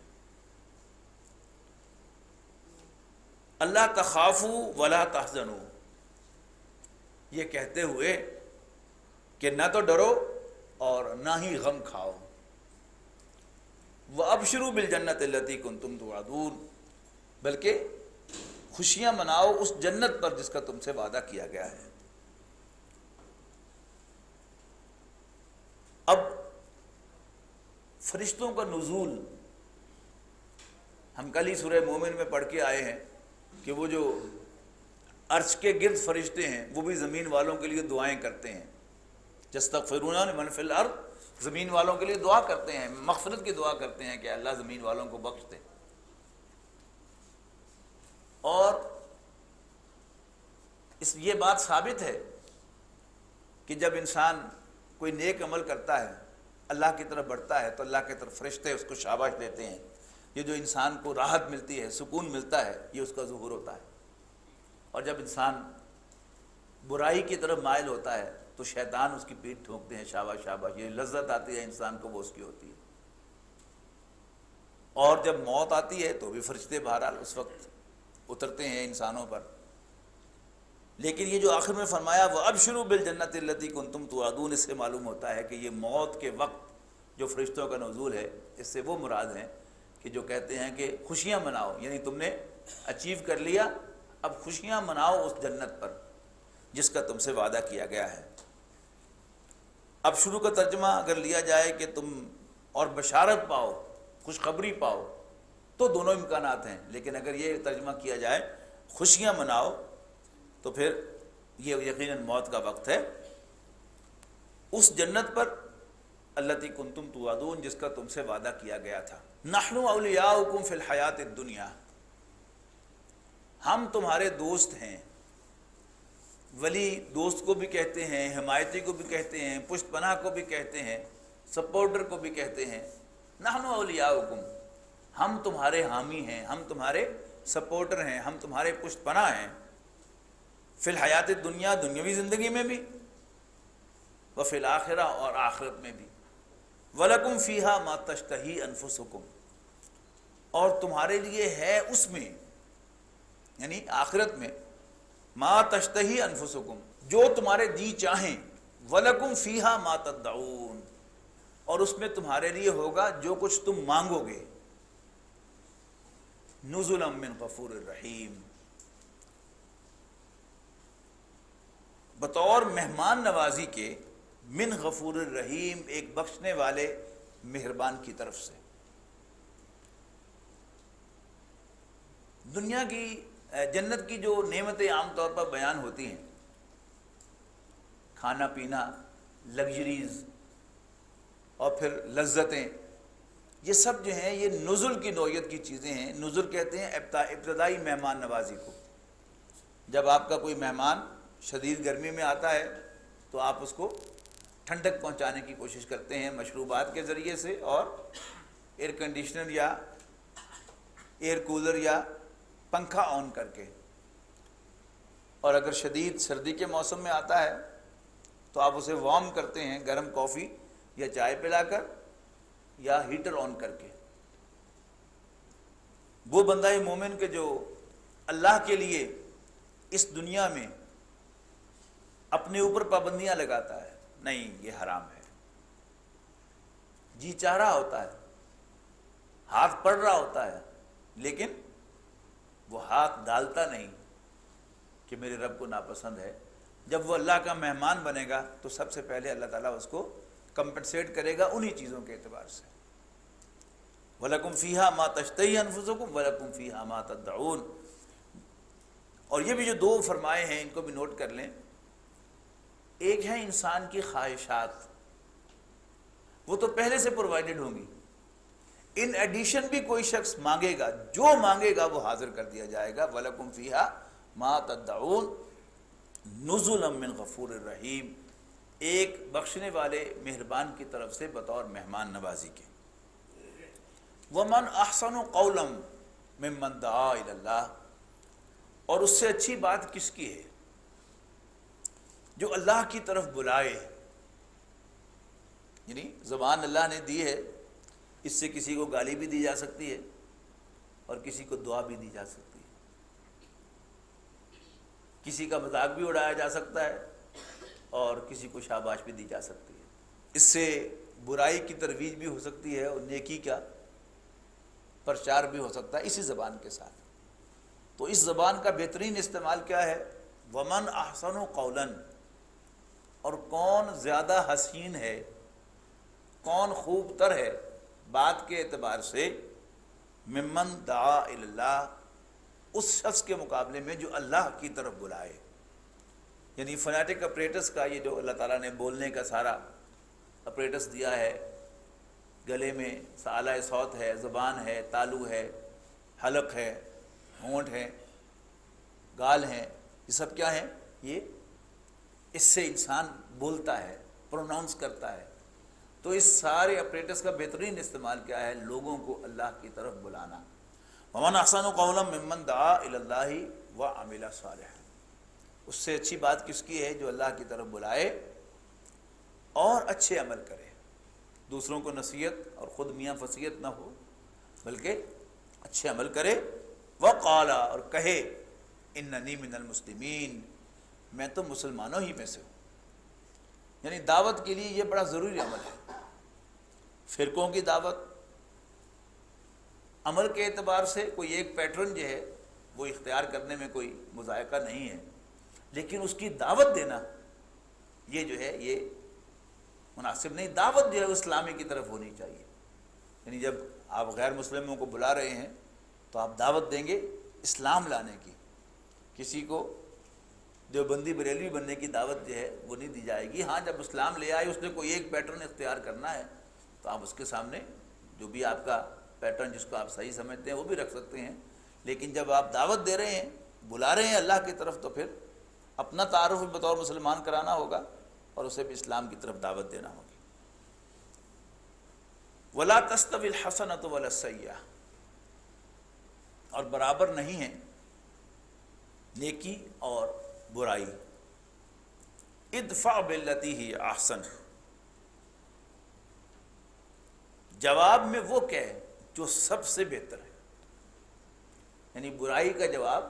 اللہ تخافوا ولا تحزنوا، یہ کہتے ہوئے کہ نہ تو ڈرو اور نہ ہی غم کھاؤ، وَأَبْشِرُوا بِالْجَنَّةِ الَّتِي كُنْتُمْ تُوعَدُونَ، بلکہ خوشیاں مناؤ اس جنت پر جس کا تم سے وعدہ کیا گیا ہے۔ اب فرشتوں کا نزول ہم کل ہی سورہ مومن میں پڑھ کے آئے ہیں کہ وہ جو عرش کے گرد فرشتے ہیں وہ بھی زمین والوں کے لیے دعائیں کرتے ہیں، یستغفرون لمن فی الارض، زمین والوں کے لیے دعا کرتے ہیں، مغفرت کی دعا کرتے ہیں کہ اللہ زمین والوں کو بخش دے۔ اور یہ بات ثابت ہے کہ جب انسان کوئی نیک عمل کرتا ہے، اللہ کی طرف بڑھتا ہے، تو اللہ کی طرف فرشتے اس کو شاباش دیتے ہیں، یہ جو انسان کو راحت ملتی ہے، سکون ملتا ہے، یہ اس کا ظہور ہوتا ہے۔ اور جب انسان برائی کی طرف مائل ہوتا ہے تو شیطان اس کی پیٹھ ٹھونکتے ہیں، شاباش شاباش، یہ لذت آتی ہے انسان کو وہ اس کی ہوتی ہے۔ اور جب موت آتی ہے تو بھی فرشتے بہرحال اس وقت اترتے ہیں انسانوں پر۔ لیکن یہ جو آخر میں فرمایا وَأَبْشِرُوا بِالْجَنَّةِ الَّتِي كُنْتُمْ تُوعَدُونَ، اس سے معلوم ہوتا ہے کہ یہ موت کے وقت جو فرشتوں کا نزول ہے، اس سے وہ مراد ہیں کہ جو کہتے ہیں کہ خوشیاں مناؤ، یعنی تم نے اچیو کر لیا، اب خوشیاں مناؤ اس جنت پر جس کا تم سے وعدہ کیا گیا ہے۔ اب شروع کا ترجمہ اگر لیا جائے کہ تم اور بشارت پاؤ، خوشخبری پاؤ، تو دونوں امکانات ہیں، لیکن اگر یہ ترجمہ کیا جائے خوشیاں مناؤ تو پھر یہ یقیناً موت کا وقت ہے، اس جنت پر التی کنتم توعدون جس کا تم سے وعدہ کیا گیا تھا۔ نحن اولیاؤکم فی الحیات الدنیا، ہم تمہارے دوست ہیں، ولی دوست کو بھی کہتے ہیں، حمایتی کو بھی کہتے ہیں، پشت پناہ کو بھی کہتے ہیں، سپورٹر کو بھی کہتے ہیں۔ نحن اولیاؤکم، ہم تمہارے حامی ہیں، ہم تمہارے سپورٹر ہیں، ہم تمہارے پشت پناہ ہیں، فی الحیات الدنیا، دنیاوی زندگی میں بھی، وفی الآخرہ، اور آخرت میں بھی، وَلَكُمْ فِيهَا مَا تَشْتَهِي أَنفُسُكُمْ، اور تمہارے لیے ہے اس میں، یعنی آخرت میں، مَا تَشْتَهِي أَنفُسُكُمْ، جو تمہارے جی چاہیں، وَلَكُمْ فِيهَا مَا تَدَّعُونَ، اور اس میں تمہارے لیے ہوگا جو کچھ تم مانگو گے، نُزُلًا مِّن غَفُورٍ رَحِيمٍ، بطور مہمان نوازی کے، من غفور الرحیم، ایک بخشنے والے مہربان کی طرف سے۔ دنیا کی جنت کی جو نعمتیں عام طور پر بیان ہوتی ہیں، کھانا پینا، لگژریز اور پھر لذتیں، یہ سب جو ہیں یہ نزل کی نوعیت کی چیزیں ہیں۔ نزل کہتے ہیں ابتدائی مہمان نوازی کو۔ جب آپ کا کوئی مہمان شدید گرمی میں آتا ہے تو آپ اس کو ٹھنڈک پہنچانے کی کوشش کرتے ہیں مشروبات کے ذریعے سے اور ایئر کنڈیشنر یا ایئر کولر یا پنکھا آن کر کے۔ اور اگر شدید سردی کے موسم میں آتا ہے تو آپ اسے وارم کرتے ہیں گرم کافی یا چائے پلا کر یا ہیٹر آن کر کے۔ وہ بندہ مومن کے جو اللہ کے لیے اس دنیا میں اپنے اوپر پابندیاں لگاتا ہے، نہیں یہ حرام ہے، جی چاہ رہا ہوتا ہے، ہاتھ پڑ رہا ہوتا ہے، لیکن وہ ہاتھ ڈالتا نہیں کہ میرے رب کو ناپسند ہے۔ جب وہ اللہ کا مہمان بنے گا تو سب سے پہلے اللہ تعالیٰ اس کو کمپنسیٹ کرے گا انہی چیزوں کے اعتبار سے۔ وَلَكُمْ فِيهَا مَا تَشْتَهِي أَنفُسُكُمْ وَلَكُمْ فِيهَا مَا تَدَّعُونَ۔ اور یہ بھی جو دو فرمائے ہیں ان کو بھی نوٹ کر لیں۔ ایک ہے انسان کی خواہشات، وہ تو پہلے سے پرووائڈڈ ہوں گی، ان ایڈیشن بھی کوئی شخص مانگے گا، جو مانگے گا وہ حاضر کر دیا جائے گا۔ وَلَكُمْ فِيهَا مَا تَدَّعُونَ نُزُلًا مِّن غَفُورٍ رَحِيمٍ، ایک بخشنے والے مہربان کی طرف سے بطور مہمان نوازی کے۔ وَمَنْ أَحْسَنُ قَوْلًا مِّمَّنْ دَعَا إِلَى اللَّهِ، اور اس سے اچھی بات کس کی ہے جو اللہ کی طرف بلائے۔ یعنی زبان اللہ نے دی ہے، اس سے کسی کو گالی بھی دی جا سکتی ہے اور کسی کو دعا بھی دی جا سکتی ہے، کسی کا مذاق بھی اڑایا جا سکتا ہے اور کسی کو شاباش بھی دی جا سکتی ہے۔ اس سے برائی کی ترویج بھی ہو سکتی ہے اور نیکی کا پرچار بھی ہو سکتا ہے اسی زبان کے ساتھ۔ تو اس زبان کا بہترین استعمال کیا ہے؟ وَمَنْ أَحْسَنُ قَوْلًا، اور کون زیادہ حسین ہے، کون خوب تر ہے بات کے اعتبار سے، ممن دعا الی اللہ، اس شخص کے مقابلے میں جو اللہ کی طرف بلائے۔ یعنی فنیٹک اپریٹس کا یہ جو اللہ تعالیٰ نے بولنے کا سارا اپریٹس دیا ہے، گلے میں آلہ صوت ہے، زبان ہے، تالو ہے، حلق ہے، ہونٹ ہے، گال ہیں، یہ سب کیا ہیں؟ یہ اس سے انسان بولتا ہے، پروناؤنس کرتا ہے۔ تو اس سارے اپریٹس کا بہترین استعمال کیا ہے؟ لوگوں کو اللہ کی طرف بلانا۔ وَمَنْ أَحْسَنُ قَوْلًا مِّمَّنْ دَعَا إِلَى اللَّهِ وَعَمِلَ صَالِحًا، اس سے اچھی بات کس کی ہے؟ جو اللہ کی طرف بلائے اور اچھے عمل کرے، دوسروں کو نصیحت اور خود میاں فصیحت نہ ہو بلکہ اچھے عمل کرے۔ وَقَالَ، اور کہے، إِنَّنِي مِنَ الْمُسْلِمِينَ، میں تو مسلمانوں ہی میں سے ہوں۔ یعنی دعوت کے لیے یہ بڑا ضروری عمل ہے۔ فرقوں کی دعوت عمل کے اعتبار سے کوئی ایک پیٹرن جو ہے وہ اختیار کرنے میں کوئی مذائقہ نہیں ہے، لیکن اس کی دعوت دینا یہ جو ہے یہ مناسب نہیں۔ دعوت جو ہے اسلامی کی طرف ہونی چاہیے۔ یعنی جب آپ غیر مسلموں کو بلا رہے ہیں تو آپ دعوت دیں گے اسلام لانے کی، کسی کو دیوبندی بریلوی بننے کی دعوت جو ہے وہ نہیں دی جائے گی۔ ہاں جب اسلام لے آئے، اس نے کوئی ایک پیٹرن اختیار کرنا ہے تو آپ اس کے سامنے جو بھی آپ کا پیٹرن جس کو آپ صحیح سمجھتے ہیں وہ بھی رکھ سکتے ہیں، لیکن جب آپ دعوت دے رہے ہیں، بلا رہے ہیں اللہ کی طرف، تو پھر اپنا تعارف بھی بطور مسلمان کرانا ہوگا اور اسے بھی اسلام کی طرف دعوت دینا ہوگی۔ وَلَا تَسْتَوِي الْحَسَنَةُ وَلَا السَّيِّئَةُ، اور برابر نہیں ہے نیکی اور برائی۔ ادفع باللتی ہی احسن، جواب میں وہ کہے جو سب سے بہتر ہے۔ یعنی برائی کا جواب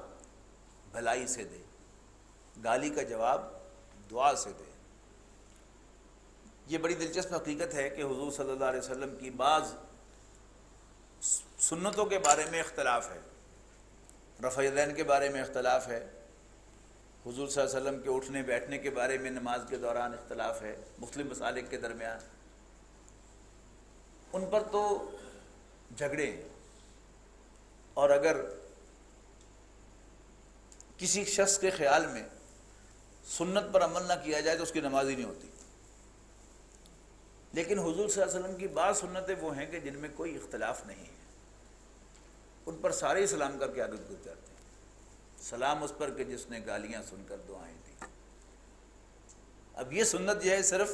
بھلائی سے دے، گالی کا جواب دعا سے دے۔ یہ بڑی دلچسپ حقیقت ہے کہ حضور صلی اللہ علیہ وسلم کی بعض سنتوں کے بارے میں اختلاف ہے، رفع یدین کے بارے میں اختلاف ہے، حضور صلی اللہ علیہ وسلم کے اٹھنے بیٹھنے کے بارے میں نماز کے دوران اختلاف ہے، مختلف مسالک کے درمیان، ان پر تو جھگڑے ہیں۔ اور اگر کسی شخص کے خیال میں سنت پر عمل نہ کیا جائے تو اس کی نماز ہی نہیں ہوتی۔ لیکن حضور صلی اللہ علیہ وسلم کی بعض سنتیں وہ ہیں کہ جن میں کوئی اختلاف نہیں ہے، ان پر سارے اسلام کا کیا گزر جاتے ہیں۔ سلام اس پر کہ جس نے گالیاں سن کر دعائیں دی۔ اب یہ سنت جو ہے صرف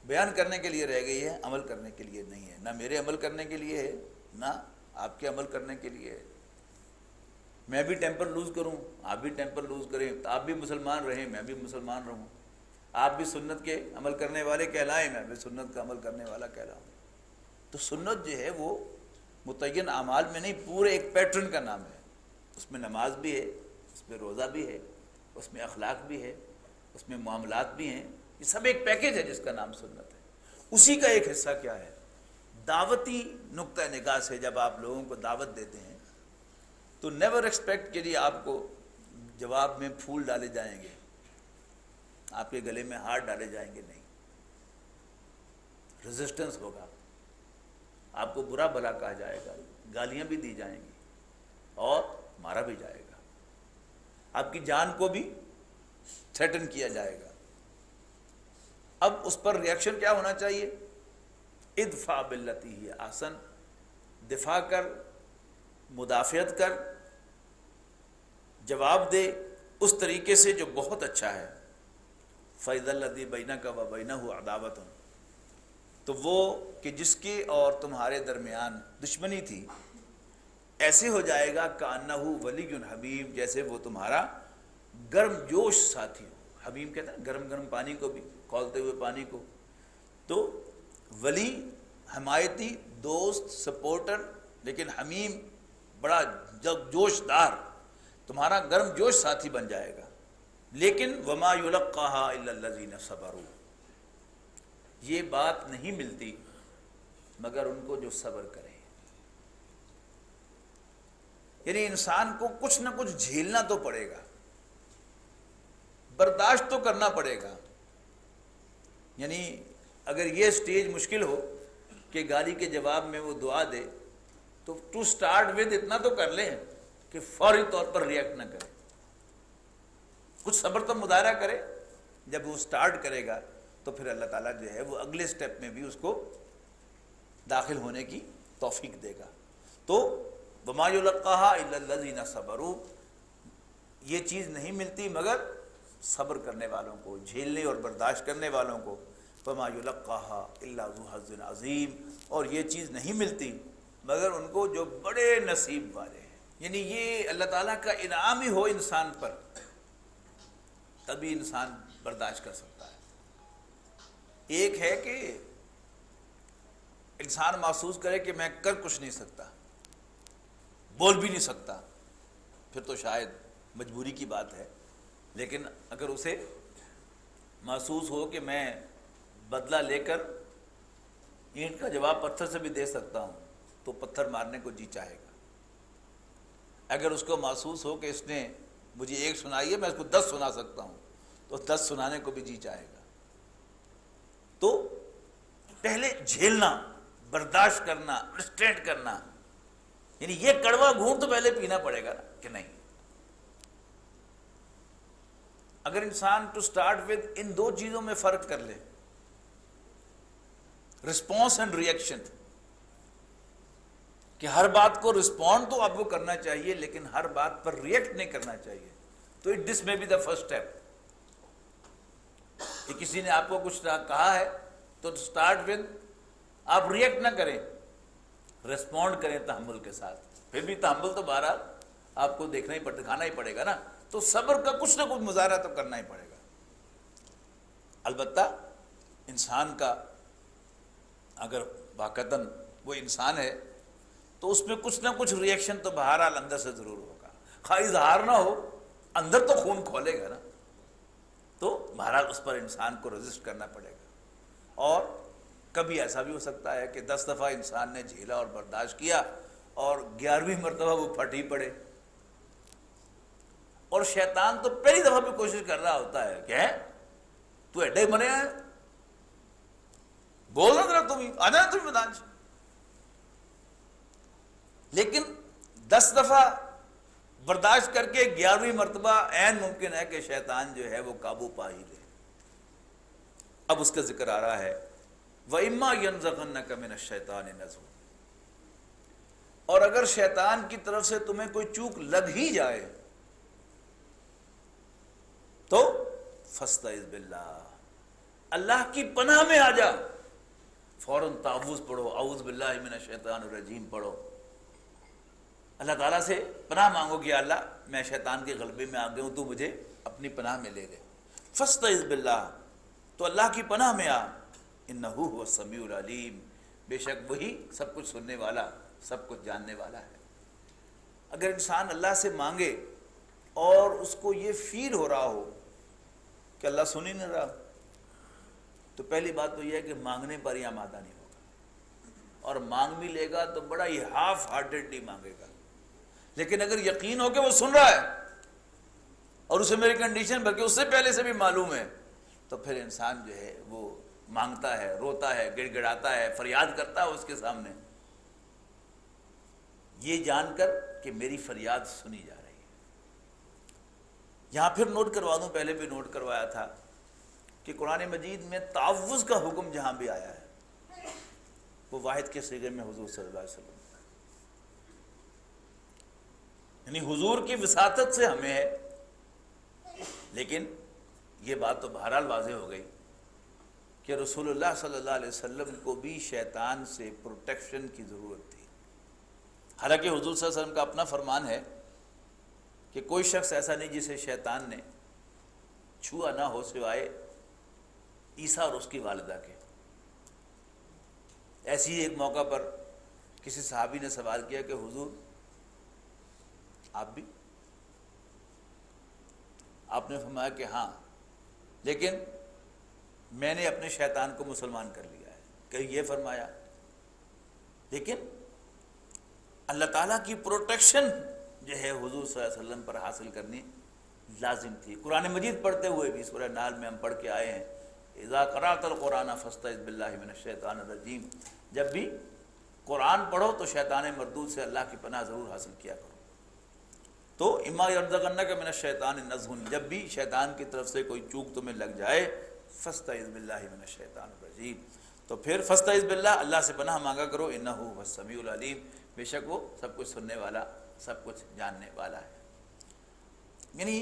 بیان کرنے کے لیے رہ گئی ہے، عمل کرنے کے لیے نہیں ہے، نہ میرے عمل کرنے کے لیے ہے نہ آپ کے عمل کرنے کے لیے ہے۔ میں بھی ٹیمپر لوز کروں، آپ بھی ٹیمپر لوز کریں، آپ بھی مسلمان رہیں، میں بھی مسلمان رہوں، آپ بھی سنت کے عمل کرنے والے کہلائیں، میں بھی سنت کا عمل کرنے والا کہلاؤں۔ تو سنت جو ہے وہ متعین اعمال میں نہیں، پورے ایک پیٹرن کا نام ہے۔ اس میں نماز بھی ہے، اس میں روزہ بھی ہے، اس میں اخلاق بھی ہے، اس میں معاملات بھی ہیں، یہ سب ایک پیکج ہے جس کا نام سنت ہے۔ اسی کا ایک حصہ کیا ہے؟ دعوتی نقطہ نگاہ سے جب آپ لوگوں کو دعوت دیتے ہیں تو نیور ایکسپیکٹ کہ جی آپ کو جواب میں پھول ڈالے جائیں گے، آپ کے گلے میں ہار ڈالے جائیں گے، نہیں، ریزسٹنس ہوگا، آپ کو برا بھلا کہا جائے گا، گالیاں بھی دی جائیں گی اور مارا بھی جائے گا، آپ کی جان کو بھی تھریٹن کیا جائے گا۔ اب اس پر ریاکشن کیا ہونا چاہیے؟ ادفع باللتی ہی احسن، دفاع کر، مدافعت کر، جواب دے اس طریقے سے جو بہت اچھا ہے۔ فَإِذَا الَّذِي بَيْنَكَ وَبَيْنَهُ عَدَاوَةٌ، تو وہ کہ جس کی اور تمہارے درمیان دشمنی تھی، ایسے ہو جائے گا کَأَنَّهُ وَلِيٌّ حَمِيمٌ، جیسے وہ تمہارا گرم جوش ساتھی ہو۔ حمیم کہتے ہیں گرم گرم پانی کو بھی، کھولتے ہوئے پانی کو۔ تو ولی حمایتی، دوست، سپورٹر، لیکن حمیم بڑا جوش دار، تمہارا گرم جوش ساتھی بن جائے گا۔ لیکن وما یلقاها الا الذین صبروا، یہ بات نہیں ملتی مگر ان کو جو صبر کرے۔ یعنی انسان کو کچھ نہ کچھ جھیلنا تو پڑے گا، برداشت تو کرنا پڑے گا۔ یعنی اگر یہ سٹیج مشکل ہو کہ گالی کے جواب میں وہ دعا دے تو ٹو سٹارٹ ود اتنا تو کر لیں کہ فوری طور پر ریئیکٹ نہ کرے، کچھ صبر تو مظاہرہ کرے۔ جب وہ سٹارٹ کرے گا تو پھر اللہ تعالیٰ جو ہے وہ اگلے سٹیپ میں بھی اس کو داخل ہونے کی توفیق دے گا۔ تو وما یلقاها الا الذین صبروا، یہ چیز نہیں ملتی مگر صبر کرنے والوں کو، جھیلنے اور برداشت کرنے والوں کو۔ وما یلقاها الا ذو حظ عظیم، اور یہ چیز نہیں ملتی مگر ان کو جو بڑے نصیب والے ہیں۔ یعنی یہ اللہ تعالیٰ کا انعام ہی ہو انسان پر، تبھی انسان برداشت کر سکتا ہے۔ ایک ہے کہ انسان محسوس کرے کہ میں کر کچھ نہیں سکتا، بول بھی نہیں سکتا، پھر تو شاید مجبوری کی بات ہے۔ لیکن اگر اسے محسوس ہو کہ میں بدلہ لے کر اینٹ کا جواب پتھر سے بھی دے سکتا ہوں تو پتھر مارنے کو جی چاہے گا۔ اگر اس کو محسوس ہو کہ اس نے مجھے ایک سنائی ہے، میں اس کو 10 سنا سکتا ہوں تو 10 سنانے کو بھی جی چاہے گا۔ تو پہلے جھیلنا، برداشت کرنا، ریسٹرینٹ کرنا، یعنی یہ کڑوا گھونٹ تو پہلے پینا پڑے گا کہ نہیں۔ اگر انسان ٹو سٹارٹ ود ان دو چیزوں میں فرق کر لے، رسپانس اینڈ ریئیکشن، کہ ہر بات کو رسپونڈ تو آپ کو کرنا چاہیے لیکن ہر بات پر ریئیکٹ نہیں کرنا چاہیے، تو دس میں بی دا فرسٹ اسٹیپ۔ کہ کسی نے آپ کو کچھ کہا ہے تو سٹارٹ ود آپ ریئیکٹ نہ کریں، رسپونڈ کریں تحمل کے ساتھ۔ پھر بھی تحمل تو بہرحال آپ کو دیکھنا ہی پڑتا، دکھانا ہی پڑے گا نا، تو صبر کا کچھ نہ کچھ مظاہرہ تو کرنا ہی پڑے گا۔ البتہ انسان کا اگر واقعتاً وہ انسان ہے تو اس میں کچھ نہ کچھ ریئیکشن تو بہرحال اندر سے ضرور ہوگا، خواہ اظہار نہ ہو، اندر تو خون کھولے گا نا، تو بہرحال اس پر انسان کو رزسٹ کرنا پڑے گا۔ اور کبھی ایسا بھی ہو سکتا ہے کہ 10 دفعہ انسان نے جھیلا اور برداشت کیا اور 11ویں مرتبہ وہ پھٹ ہی پڑے، اور شیطان تو پہلی دفعہ بھی کوشش کر رہا ہوتا ہے کہ تو ایڈے بنے ہیں، بول رہا تھا تم، آ جانا تم میدان سے۔ لیکن 10 دفعہ برداشت کر کے 11ویں مرتبہ عین ممکن ہے کہ شیطان جو ہے وہ قابو پا ہی لے۔ اب اس کا ذکر آ رہا ہے وَإِمَّا يَنزَغَنَّكَ مِنَ الشَّيْطَانِ نَزْغٌ، اور اگر شیطان کی طرف سے تمہیں کوئی چوک لگ ہی جائے تو فَاسْتَعِذْ بِاللَّهِ، اللہ کی پناہ میں آ جا، فوراً تعوذ پڑھو، اعوذ باللہ من الشیطان الرجیم پڑھو، اللہ تعالیٰ سے پناہ مانگو کہ اللہ میں شیطان کے غلبے میں آ گیا ہوں، تو مجھے اپنی پناہ میں لے لے۔ فَاسْتَعِذْ بِاللَّهِ، تو اللہ کی پناہ میں آ، انہو هو السمیع العلیم، بے شک وہی سب کچھ سننے والا، سب کچھ جاننے والا ہے۔ اگر انسان اللہ سے مانگے اور اس کو یہ فیل ہو رہا ہو کہ اللہ سن ہی نہیں رہا، تو پہلی بات تو یہ ہے کہ مانگنے پر ہی آمادہ نہیں ہوگا، اور مانگ بھی لے گا تو بڑا ہی ہاف ہارٹیڈلی مانگے گا۔ لیکن اگر یقین ہو کہ وہ سن رہا ہے اور اسے میری کنڈیشن بلکہ اس سے پہلے سے بھی معلوم ہے، تو پھر انسان جو ہے وہ مانگتا ہے، روتا ہے، گڑ گڑاتا ہے، فریاد کرتا ہے اس کے سامنے، یہ جان کر کہ میری فریاد سنی جا رہی ہے۔ یہاں پھر نوٹ کروا دوں، پہلے بھی نوٹ کروایا تھا کہ قرآن مجید میں تعوذ کا حکم جہاں بھی آیا ہے وہ واحد کے صیغے میں حضور صلی اللہ علیہ وسلم، یعنی حضور کی وساطت سے ہمیں ہے۔ لیکن یہ بات تو بہرحال واضح ہو گئی کہ رسول اللہ صلی اللہ علیہ وسلم کو بھی شیطان سے پروٹیکشن کی ضرورت تھی۔ حالانکہ حضور صلی اللہ علیہ وسلم کا اپنا فرمان ہے کہ کوئی شخص ایسا نہیں جسے شیطان نے چھوا نہ ہو سوائے عیسیٰ اور اس کی والدہ کے۔ ایسی ایک موقع پر کسی صحابی نے سوال کیا کہ حضور آپ بھی؟ آپ نے فرمایا کہ ہاں، لیکن میں نے اپنے شیطان کو مسلمان کر لیا ہے۔ کہ یہ فرمایا، لیکن اللہ تعالیٰ کی پروٹیکشن جو ہے حضور صلی اللہ علیہ وسلم پر حاصل کرنی لازم تھی۔ قرآن مجید پڑھتے ہوئے بھی سورہ نحل میں ہم پڑھ کے آئے ہیں، اذا قرأت القرآن فاستعذ باللہ من الشیطان الرجیم، جب بھی قرآن پڑھو تو شیطان مردود سے اللہ کی پناہ ضرور حاصل کیا کرو۔ تو اما يرزقنک من الشیطان نزغ، جب بھی شیطان کی طرف سے کوئی چوک تمہیں لگ جائے، فاستعذ باللہ من الشیطان الرجیم، تو پھر فاستعذ باللہ، اللہ سے پناہ مانگا کرو، انہ هو السمیع العلیم، بے شک وہ سب کچھ سننے والا، سب کچھ جاننے والا ہے۔ یعنی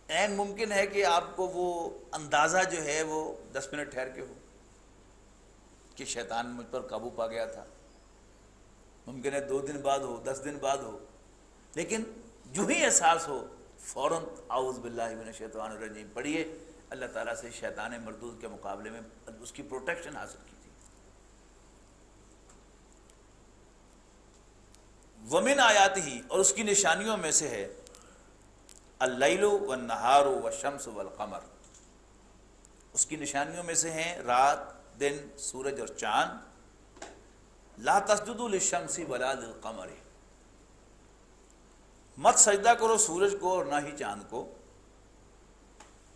عین ممکن ہے کہ آپ کو وہ اندازہ جو ہے وہ 10 منٹ ٹھہر کے ہو کہ شیطان مجھ پر قابو پا گیا تھا، ممکن ہے 2 دن بعد ہو، 10 دن بعد ہو، لیکن جو ہی احساس ہو فوراً اعوذ باللہ من الشیطان الرجیم پڑھیے۔ اللہ تعالیٰ سے شیطان مردود کے مقابلے میں اس کی پروٹیکشن حاصل کی تھی۔ ومن آیاتہ، اور اس کی نشانیوں میں سے ہے اللیل والنہار والشمس والقمر، اس کی نشانیوں میں سے ہیں رات، دن، سورج اور چاند۔ لا تسجدوا للشمس ولا للقمر، مت سجدہ کرو سورج کو اور نہ ہی چاند کو۔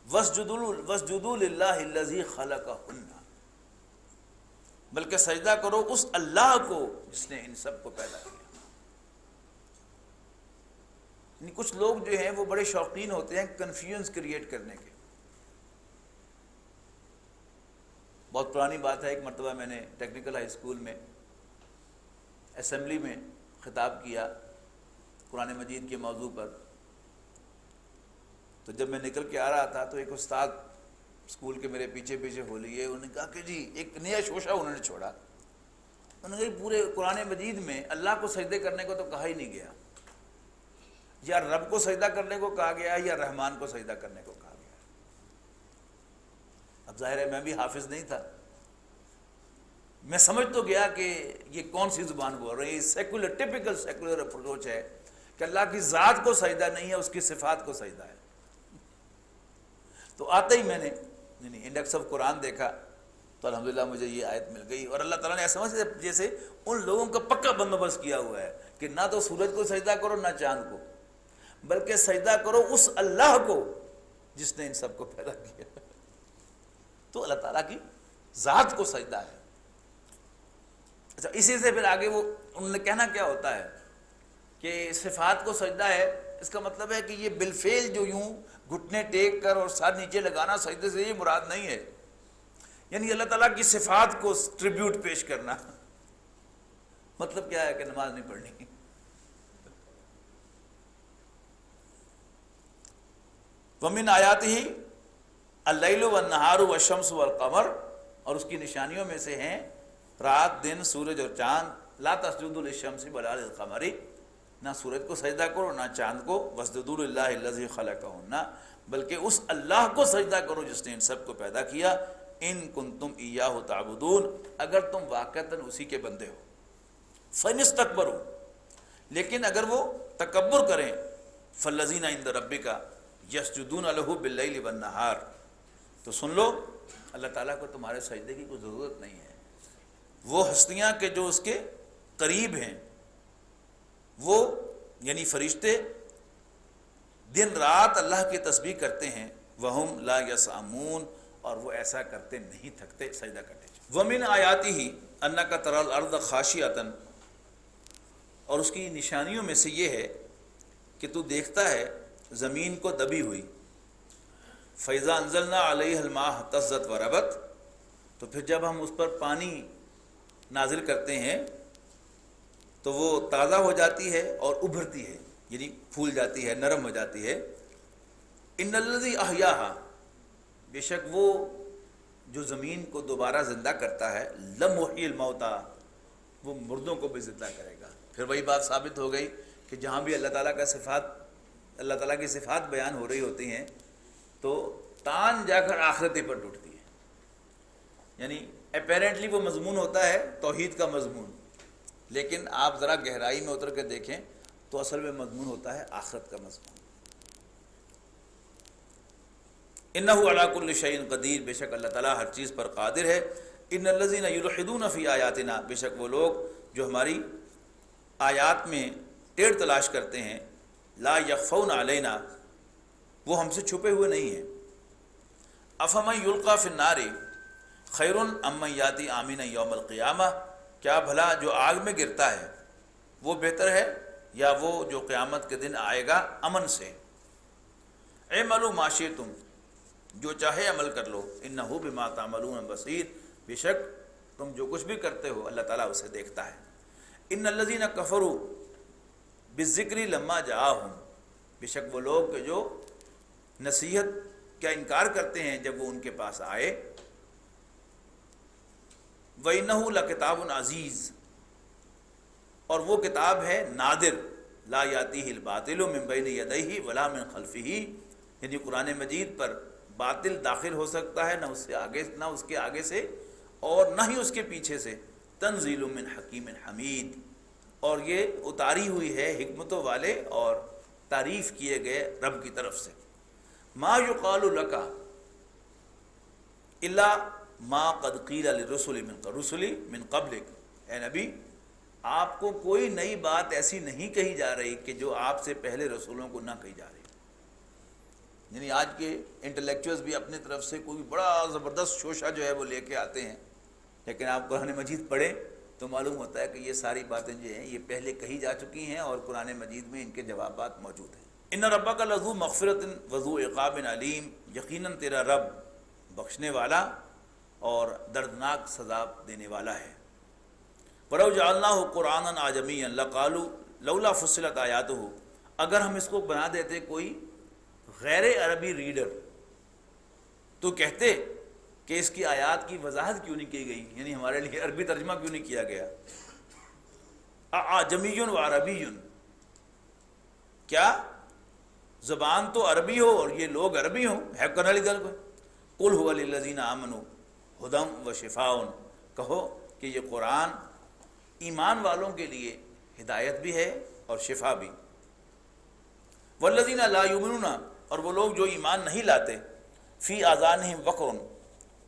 واسجدوا للہ الذی خلقہن، بلکہ سجدہ کرو اس اللہ کو جس نے ان سب کو پیدا کیا۔ یعنی کچھ لوگ جو ہیں وہ بڑے شوقین ہوتے ہیں کنفیوژن کریٹ کرنے کے۔ بہت پرانی بات ہے، ایک مرتبہ میں نے ٹیکنیکل ہائی اسکول میں اسمبلی میں خطاب کیا قرآن مجید کے موضوع پر، تو جب میں نکل کے آ رہا تھا تو ایک استاد اسکول کے میرے پیچھے پیچھے ہو لیے، انہوں نے کہا کہ جی ایک نیا شوشہ انہوں نے چھوڑا، انہوں نے کہا پورے قرآن مجید میں اللہ کو سجدے کرنے کو تو کہا ہی نہیں گیا، یا رب کو سجدہ کرنے کو کہا گیا یا رحمان کو سجدہ کرنے کو کہا گیا۔ اب ظاہر ہے میں بھی حافظ نہیں تھا، میں سمجھ تو گیا کہ یہ کون سی زبان بول رہی ہے، سیکولر، ٹپیکل سیکولر اپروچ ہے کہ اللہ کی ذات کو سجدہ نہیں ہے، اس کی صفات کو سجدہ ہے۔ تو آتے ہی میں نے انڈیکس آف قرآن دیکھا تو الحمدللہ مجھے یہ آیت مل گئی، اور اللہ تعالیٰ نے ایسا سمجھ جیسے ان لوگوں کا پکا بندوبست کیا ہوا ہے کہ نہ تو سورج کو سجدہ کرو نہ چاند کو، بلکہ سجدہ کرو اس اللہ کو جس نے ان سب کو پیدا کیا۔ تو اللہ تعالیٰ کی ذات کو سجدہ ہے۔ اچھا، اسی سے پھر آگے وہ انہوں نے کہنا کیا ہوتا ہے کہ صفات کو سجدہ ہے، اس کا مطلب ہے کہ یہ بالفعل جو یوں گھٹنے ٹیک کر اور سر نیچے لگانا سجدے سے یہ مراد نہیں ہے، یعنی اللہ تعالیٰ کی صفات کو ٹریبیوٹ پیش کرنا. مطلب کیا ہے کہ نماز نہیں پڑھنی. وَمِنْ آیَاتِهِ اللَّيْلُ وَالنَّهَارُ وَالشَّمْسُ وَالْقَمَرُ، اور اس کی نشانیوں میں سے ہیں رات، دن، سورج اور چاند. لا تسجدوا للشمس ولا للقمر، نہ سورج کو سجدہ کرو نہ چاند کو. واسجدوا للہ الذی خلقہن، بلکہ اس اللہ کو سجدہ کرو جس نے ان سب کو پیدا کیا. ان کنتم ایاہ تعبدون، اگر تم واقعتاً اسی کے بندے ہو. فَإِنِ اسْتَكْبَرُوا، لیکن اگر وہ تکبر کریں، فَالَّذِينَ عِندَ رَبِّكَ يَسْجُدُونَ لَهُ بِاللَّيْلِ وَالنَّهَارِ، تو سن لو اللہ تعالیٰ کو تمہارے سجدے کی کوئی ضرورت نہیں ہے. وہ ہستیاں کہ جو اس کے قریب ہیں، وہ یعنی فرشتے دن رات اللہ کی تسبیح کرتے ہیں. وَهُمْ لَا يَسْأَمُونَ، اور وہ ایسا کرتے نہیں تھکتے سجدہ کرتے. وَمِنْ آیَاتِهِ أَنَّكَ تَرَى الْأَرْضَ خَاشِعَةً، اور اس کی نشانیوں میں سے یہ ہے کہ تو دیکھتا ہے زمین کو دبی ہوئی. فَإِذَا أَنزَلْنَا عَلَيْهَا الْمَاءَ اهْتَزَّتْ وَرَبَتْ، تو پھر جب ہم اس پر پانی نازل کرتے ہیں تو وہ تازہ ہو جاتی ہے اور ابھرتی ہے، یعنی پھول جاتی ہے، نرم ہو جاتی ہے. ان الذی احیاہا، بے شک وہ جو زمین کو دوبارہ زندہ کرتا ہے، لمحیی الموتى، وہ مردوں کو بھی زندہ کرے گا. پھر وہی بات ثابت ہو گئی کہ جہاں بھی اللہ تعالیٰ کی صفات بیان ہو رہی ہوتی ہیں تو تان جا کر آخرتی پر ٹوٹتی ہے. یعنی اپیرنٹلی وہ مضمون ہوتا ہے توحید کا مضمون، لیکن آپ ذرا گہرائی میں اتر کے دیکھیں تو اصل میں مضمون ہوتا ہے آخرت کا مضمون. انہ علی کل شیء قدیر، بے شک اللہ تعالیٰ ہر چیز پر قادر ہے. ان الذین یلحدون فی آیاتنا، بے شک وہ لوگ جو ہماری آیات میں ٹیڑھ تلاش کرتے ہیں. لا یخفون علینا، وہ ہم سے چھپے ہوئے نہیں ہیں. افمن یلقی فی النار خیر ام من یاتی آمنا یوم القیامہ، کیا بھلا جو آگ میں گرتا ہے وہ بہتر ہے یا وہ جو قیامت کے دن آئے گا امن سے. اعملوا ما شئتم، جو چاہے عمل کر لو. انہ بما تعملون بصیر، بے شک تم جو کچھ بھی کرتے ہو اللہ تعالیٰ اسے دیکھتا ہے. ان الذین کفروا بالذکر لما جاءہم، بے شک وہ لوگ کہ جو نصیحت کا انکار کرتے ہیں جب وہ ان کے پاس آئے. وَإِنَّهُ لَكِتَابٌ عَزِیز، اور وہ کتاب ہے نادر. لا یاتیہ الباطل من بین یدیہ ولا من خلفہ، یعنی قرآن مجید پر باطل داخل ہو سکتا ہے نہ اس کے آگے سے اور نہ ہی اس کے پیچھے سے. تنزیل من حکیم حمید، اور یہ اتاری ہوئی ہے حکمتوں والے اور تعریف کیے گئے رب کی طرف سے. ما یقال لک الا ما قد قیل للرسل من قبلک، اے نبی آپ کو کوئی نئی بات ایسی نہیں کہی جا رہی کہ جو آپ سے پہلے رسولوں کو نہ کہی جا رہی. یعنی آج کے انٹلیکچوئلز بھی اپنی طرف سے کوئی بڑا زبردست شوشہ جو ہے وہ لے کے آتے ہیں، لیکن آپ قرآن مجید پڑھیں تو معلوم ہوتا ہے کہ یہ ساری باتیں جو ہیں یہ پہلے کہی جا چکی ہیں اور قرآن مجید میں ان کے جوابات موجود ہیں. ان ربک لذو مغفرۃ وذو عقاب علیم، یقیناً تیرا رب بخشنے والا اور دردناک سزا دینے والا ہے. وَلَوْ جَعَلْنَاهُ قُرْآنًا أَعْجَمِيًّا لَقَالُوا لَوْلَا فُصِّلَتْ آيَاتُهُ، اگر ہم اس کو بنا دیتے کوئی غیر عربی ریڈر تو کہتے کہ اس کی آیات کی وضاحت کیوں نہیں کی گئی، یعنی ہمارے لیے عربی ترجمہ کیوں نہیں کیا گیا. اعجمی و عربی، کیا زبان تو عربی ہو اور یہ لوگ عربی ہوں، ہے کرنے والی گل کو. قل هو للذین آمنوا ھدی و شفاء، کہو کہ یہ قرآن ایمان والوں کے لیے ہدایت بھی ہے اور شفا بھی. والذین لا یؤمنون، اور وہ لوگ جو ایمان نہیں لاتے، فی آذانہم وقر،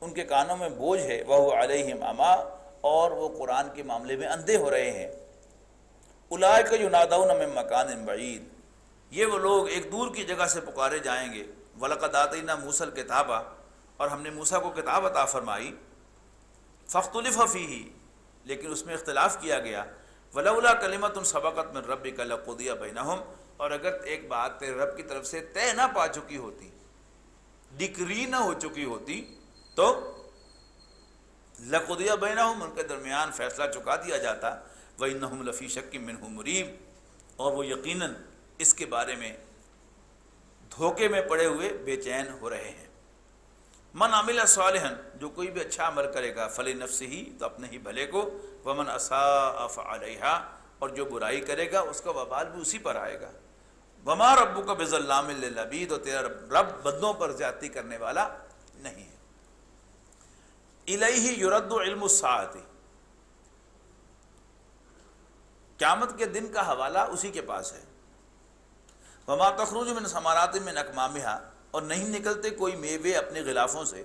ان کے کانوں میں بوجھ ہے، وہو علیہم عمی، اور وہ قرآن کے معاملے میں اندھے ہو رہے ہیں. اولئک ینادون من مکان بعید، یہ وہ لوگ ایک دور کی جگہ سے پکارے جائیں گے. وَلَقَدْ آتَيْنَا مُوسَى الْكِتَابَ، اور ہم نے موسیٰ کو کتاب عطا فرمائی. فَاخْتُلِفَ فِيهِ، لیکن اس میں اختلاف کیا گیا. وَلَوْلَا كَلِمَةٌ سَبَقَتْ مِنْ رَبِّكَ لَقُضِيَ بَيْنَهُمْ، اور اگر ایک بات تیرے رب کی طرف سے طے نہ پا چکی ہوتی، ڈکری نہ ہو چکی ہوتی، تو لقضی بینہم، ان کے درمیان فیصلہ چکا دیا جاتا، وَإِنَّهُمْ لَفِي شَكٍّ مِّنْهُ مُرِيبٍ، اور وہ یقیناً اس کے بارے میں دھوکے میں پڑے ہوئے بے چین ہو رہے ہیں۔ من عمل صالحا، جو کوئی بھی اچھا عمل کرے گا، فلنفسہ، تو اپنے ہی بھلے کو، ومن اساء فعلیہا، اور جو برائی کرے گا اس کا وبال بھی اسی پر آئے گا۔ وما ربک بظلام للعبید، اور تیرا رب بندوں پر زیادتی کرنے والا نہیں ہے۔ الیہ یرد علم الساعۃ، قیامت کے دن کا حوالہ اسی کے پاس ہے۔ وما تخرج من ثمرات من اکمامہا، اور نہیں نکلتے کوئی میوے اپنے غلافوں سے۔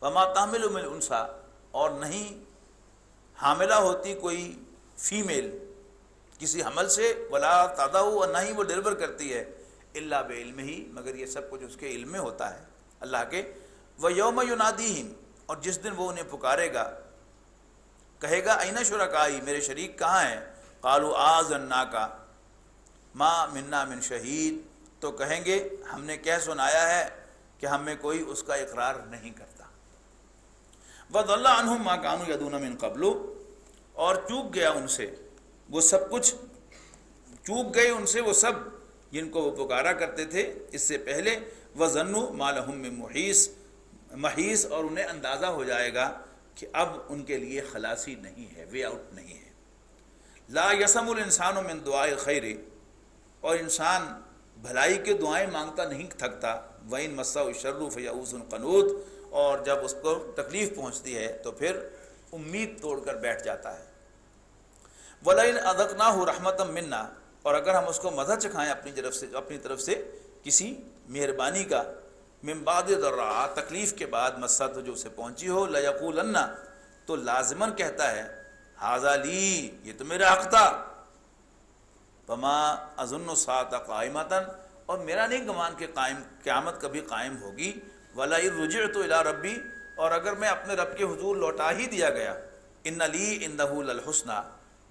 وما تحمل من انثی، اور نہیں حاملہ ہوتی کوئی فیمیل کسی حمل سے، ولا تضع، اور نہ ہی وہ ڈلیور کرتی ہے، الا بعلمہ، مگر یہ سب کچھ اس کے علم میں ہوتا ہے اللہ کے۔ ویوم ینادیہم، اور جس دن وہ انہیں پکارے گا، کہے گا این شرکائی، میرے شریک کہاں ہیں؟ قالوا آذناک ما منا من شہید، تو کہیں گے ہم نے کہہ سنایا ہے کہ ہم میں کوئی اس کا اقرار نہیں کرتا۔ وضل عنہم ما كانوا یدعون من قبل، اور چوک گیا ان سے وہ سب کچھ، چوک گئے ان سے وہ سب جن کو وہ پکارا کرتے تھے اس سے پہلے۔ وظنوا ما لهم من محیص، اور انہیں اندازہ ہو جائے گا کہ اب ان کے لیے خلاصی نہیں ہے، وے آؤٹ نہیں ہے۔ لا یسم الانسان من دعاء الخیر، اور انسان بھلائی کے دعائیں مانگتا نہیں تھکتا۔ وَإِن مَسَّهُ الشَّرُّ فَيَئُوسٌ قَنُوطٌ، اور جب اس کو تکلیف پہنچتی ہے تو پھر امید توڑ کر بیٹھ جاتا ہے۔ وَلَئِنْ أَذَقْنَاهُ رَحْمَةً مِنَّا، اور اگر ہم اس کو مزہ چکھائیں اپنی طرف سے کسی مہربانی کا، من بعد ضراء، تکلیف کے بعد، مَسَّتْهُ، جو اسے پہنچی ہو، لَيَقُولَنَّ، تو لازماً کہتا ہے، ھذا لی، یہ تو میرا حق تھا۔ وما اظن الساعۃ قائمۃ، اور میرا نہیں گمان کہ قیامت کبھی قائم ہوگی۔ وَلَئِن رُجِعْتُ إِلَىٰ رَبِّی، اور اگر میں اپنے رب کے حضور لوٹا ہی دیا گیا، إِنَّ لِی عِندَهُ لَلْحُسْنَىٰ،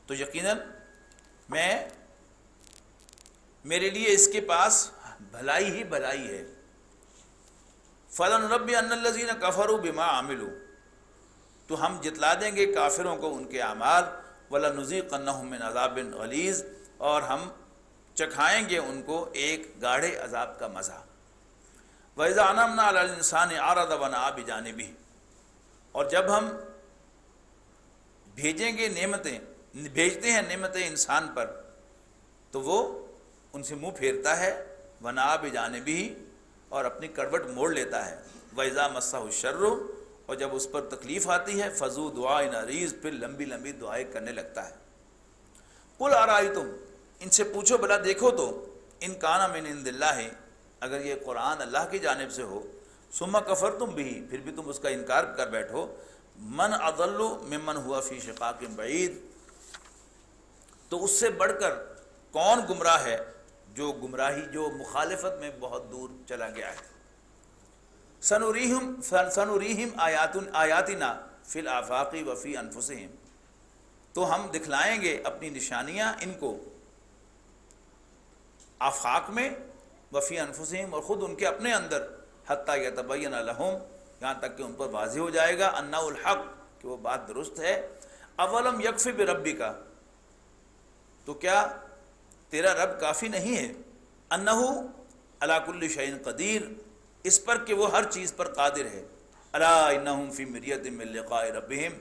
تو یقیناً میرے لیے اس کے پاس بھلائی ہی بھلائی ہے۔ فَلَنُنَبِّئَنَّ الَّذِينَ كَفَرُوا بِمَا عَمِلُوا، تو ہم جتلا دیں گے کافروں کو ان کے اعمال۔ وَلَنُذِيقَنَّهُم مِّنْ عَذَابٍ غَلِيظٍ، اور ہم چکھائیں گے ان کو ایک گاڑھے عذاب کا مزہ۔ وَإِذَا أَنْعَمْنَا عَلَى الْإِنسَانِ أَعْرَضَ وَنَأَىٰ بِجَانِبِهِ، اور جب ہم بھیجتے ہیں نعمتیں انسان پر تو وہ ان سے منہ پھیرتا ہے، وَنَأَىٰ بِجَانِبِهِ، اور اپنی کروٹ موڑ لیتا ہے۔ وَإِذَا مَسَّهُ الشَّرُّ، اور جب اس پر تکلیف آتی ہے، فَذُو دُعَاءٍ عَرِيضٍ، پھر لمبی لمبی دعائیں کرنے لگتا ہے۔ قُلْ أَرَأَيْتُمْ، ان سے پوچھو بلا دیکھو تو، ان کان من عند اللہ، اگر یہ قرآن اللہ کی جانب سے ہو، ثم کفرتم بہ، پھر بھی تم اس کا انکار کر بیٹھو، من اضل ممن هو فی شقاق بعید، تو اس سے بڑھ کر کون گمراہ ہے جو مخالفت میں بہت دور چلا گیا ہے۔ سنریہم آیاتنا فی الآفاق وفی انفسہم، تو ہم دکھلائیں گے اپنی نشانیاں ان کو آفاق میں، وفی انفسہم، اور خود ان کے اپنے اندر، حتی یتبین لہم، یہاں تک کہ ان پر واضح ہو جائے گا، انہ الحق، کہ وہ بات درست ہے۔ اولم یکفی بربک، تو کیا تیرا رب کافی نہیں ہے، انہ علی کل شیء قدیر، اس پر کہ وہ ہر چیز پر قادر ہے۔ الا انہم فی مریۃ من لقاء ربہم،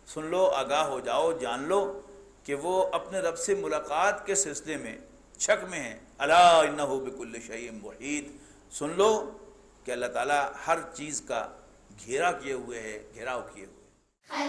سن لو، آگاہ ہو جاؤ، جان لو کہ وہ اپنے رب سے ملاقات کے سلسلے میں شک میں ہیں۔ الا انہ بکل شیء محیط، سن لو کہ اللہ تعالیٰ ہر چیز کا گھیرا کیے ہوئے ہے، گھیراؤ کیے ہوئے ہے۔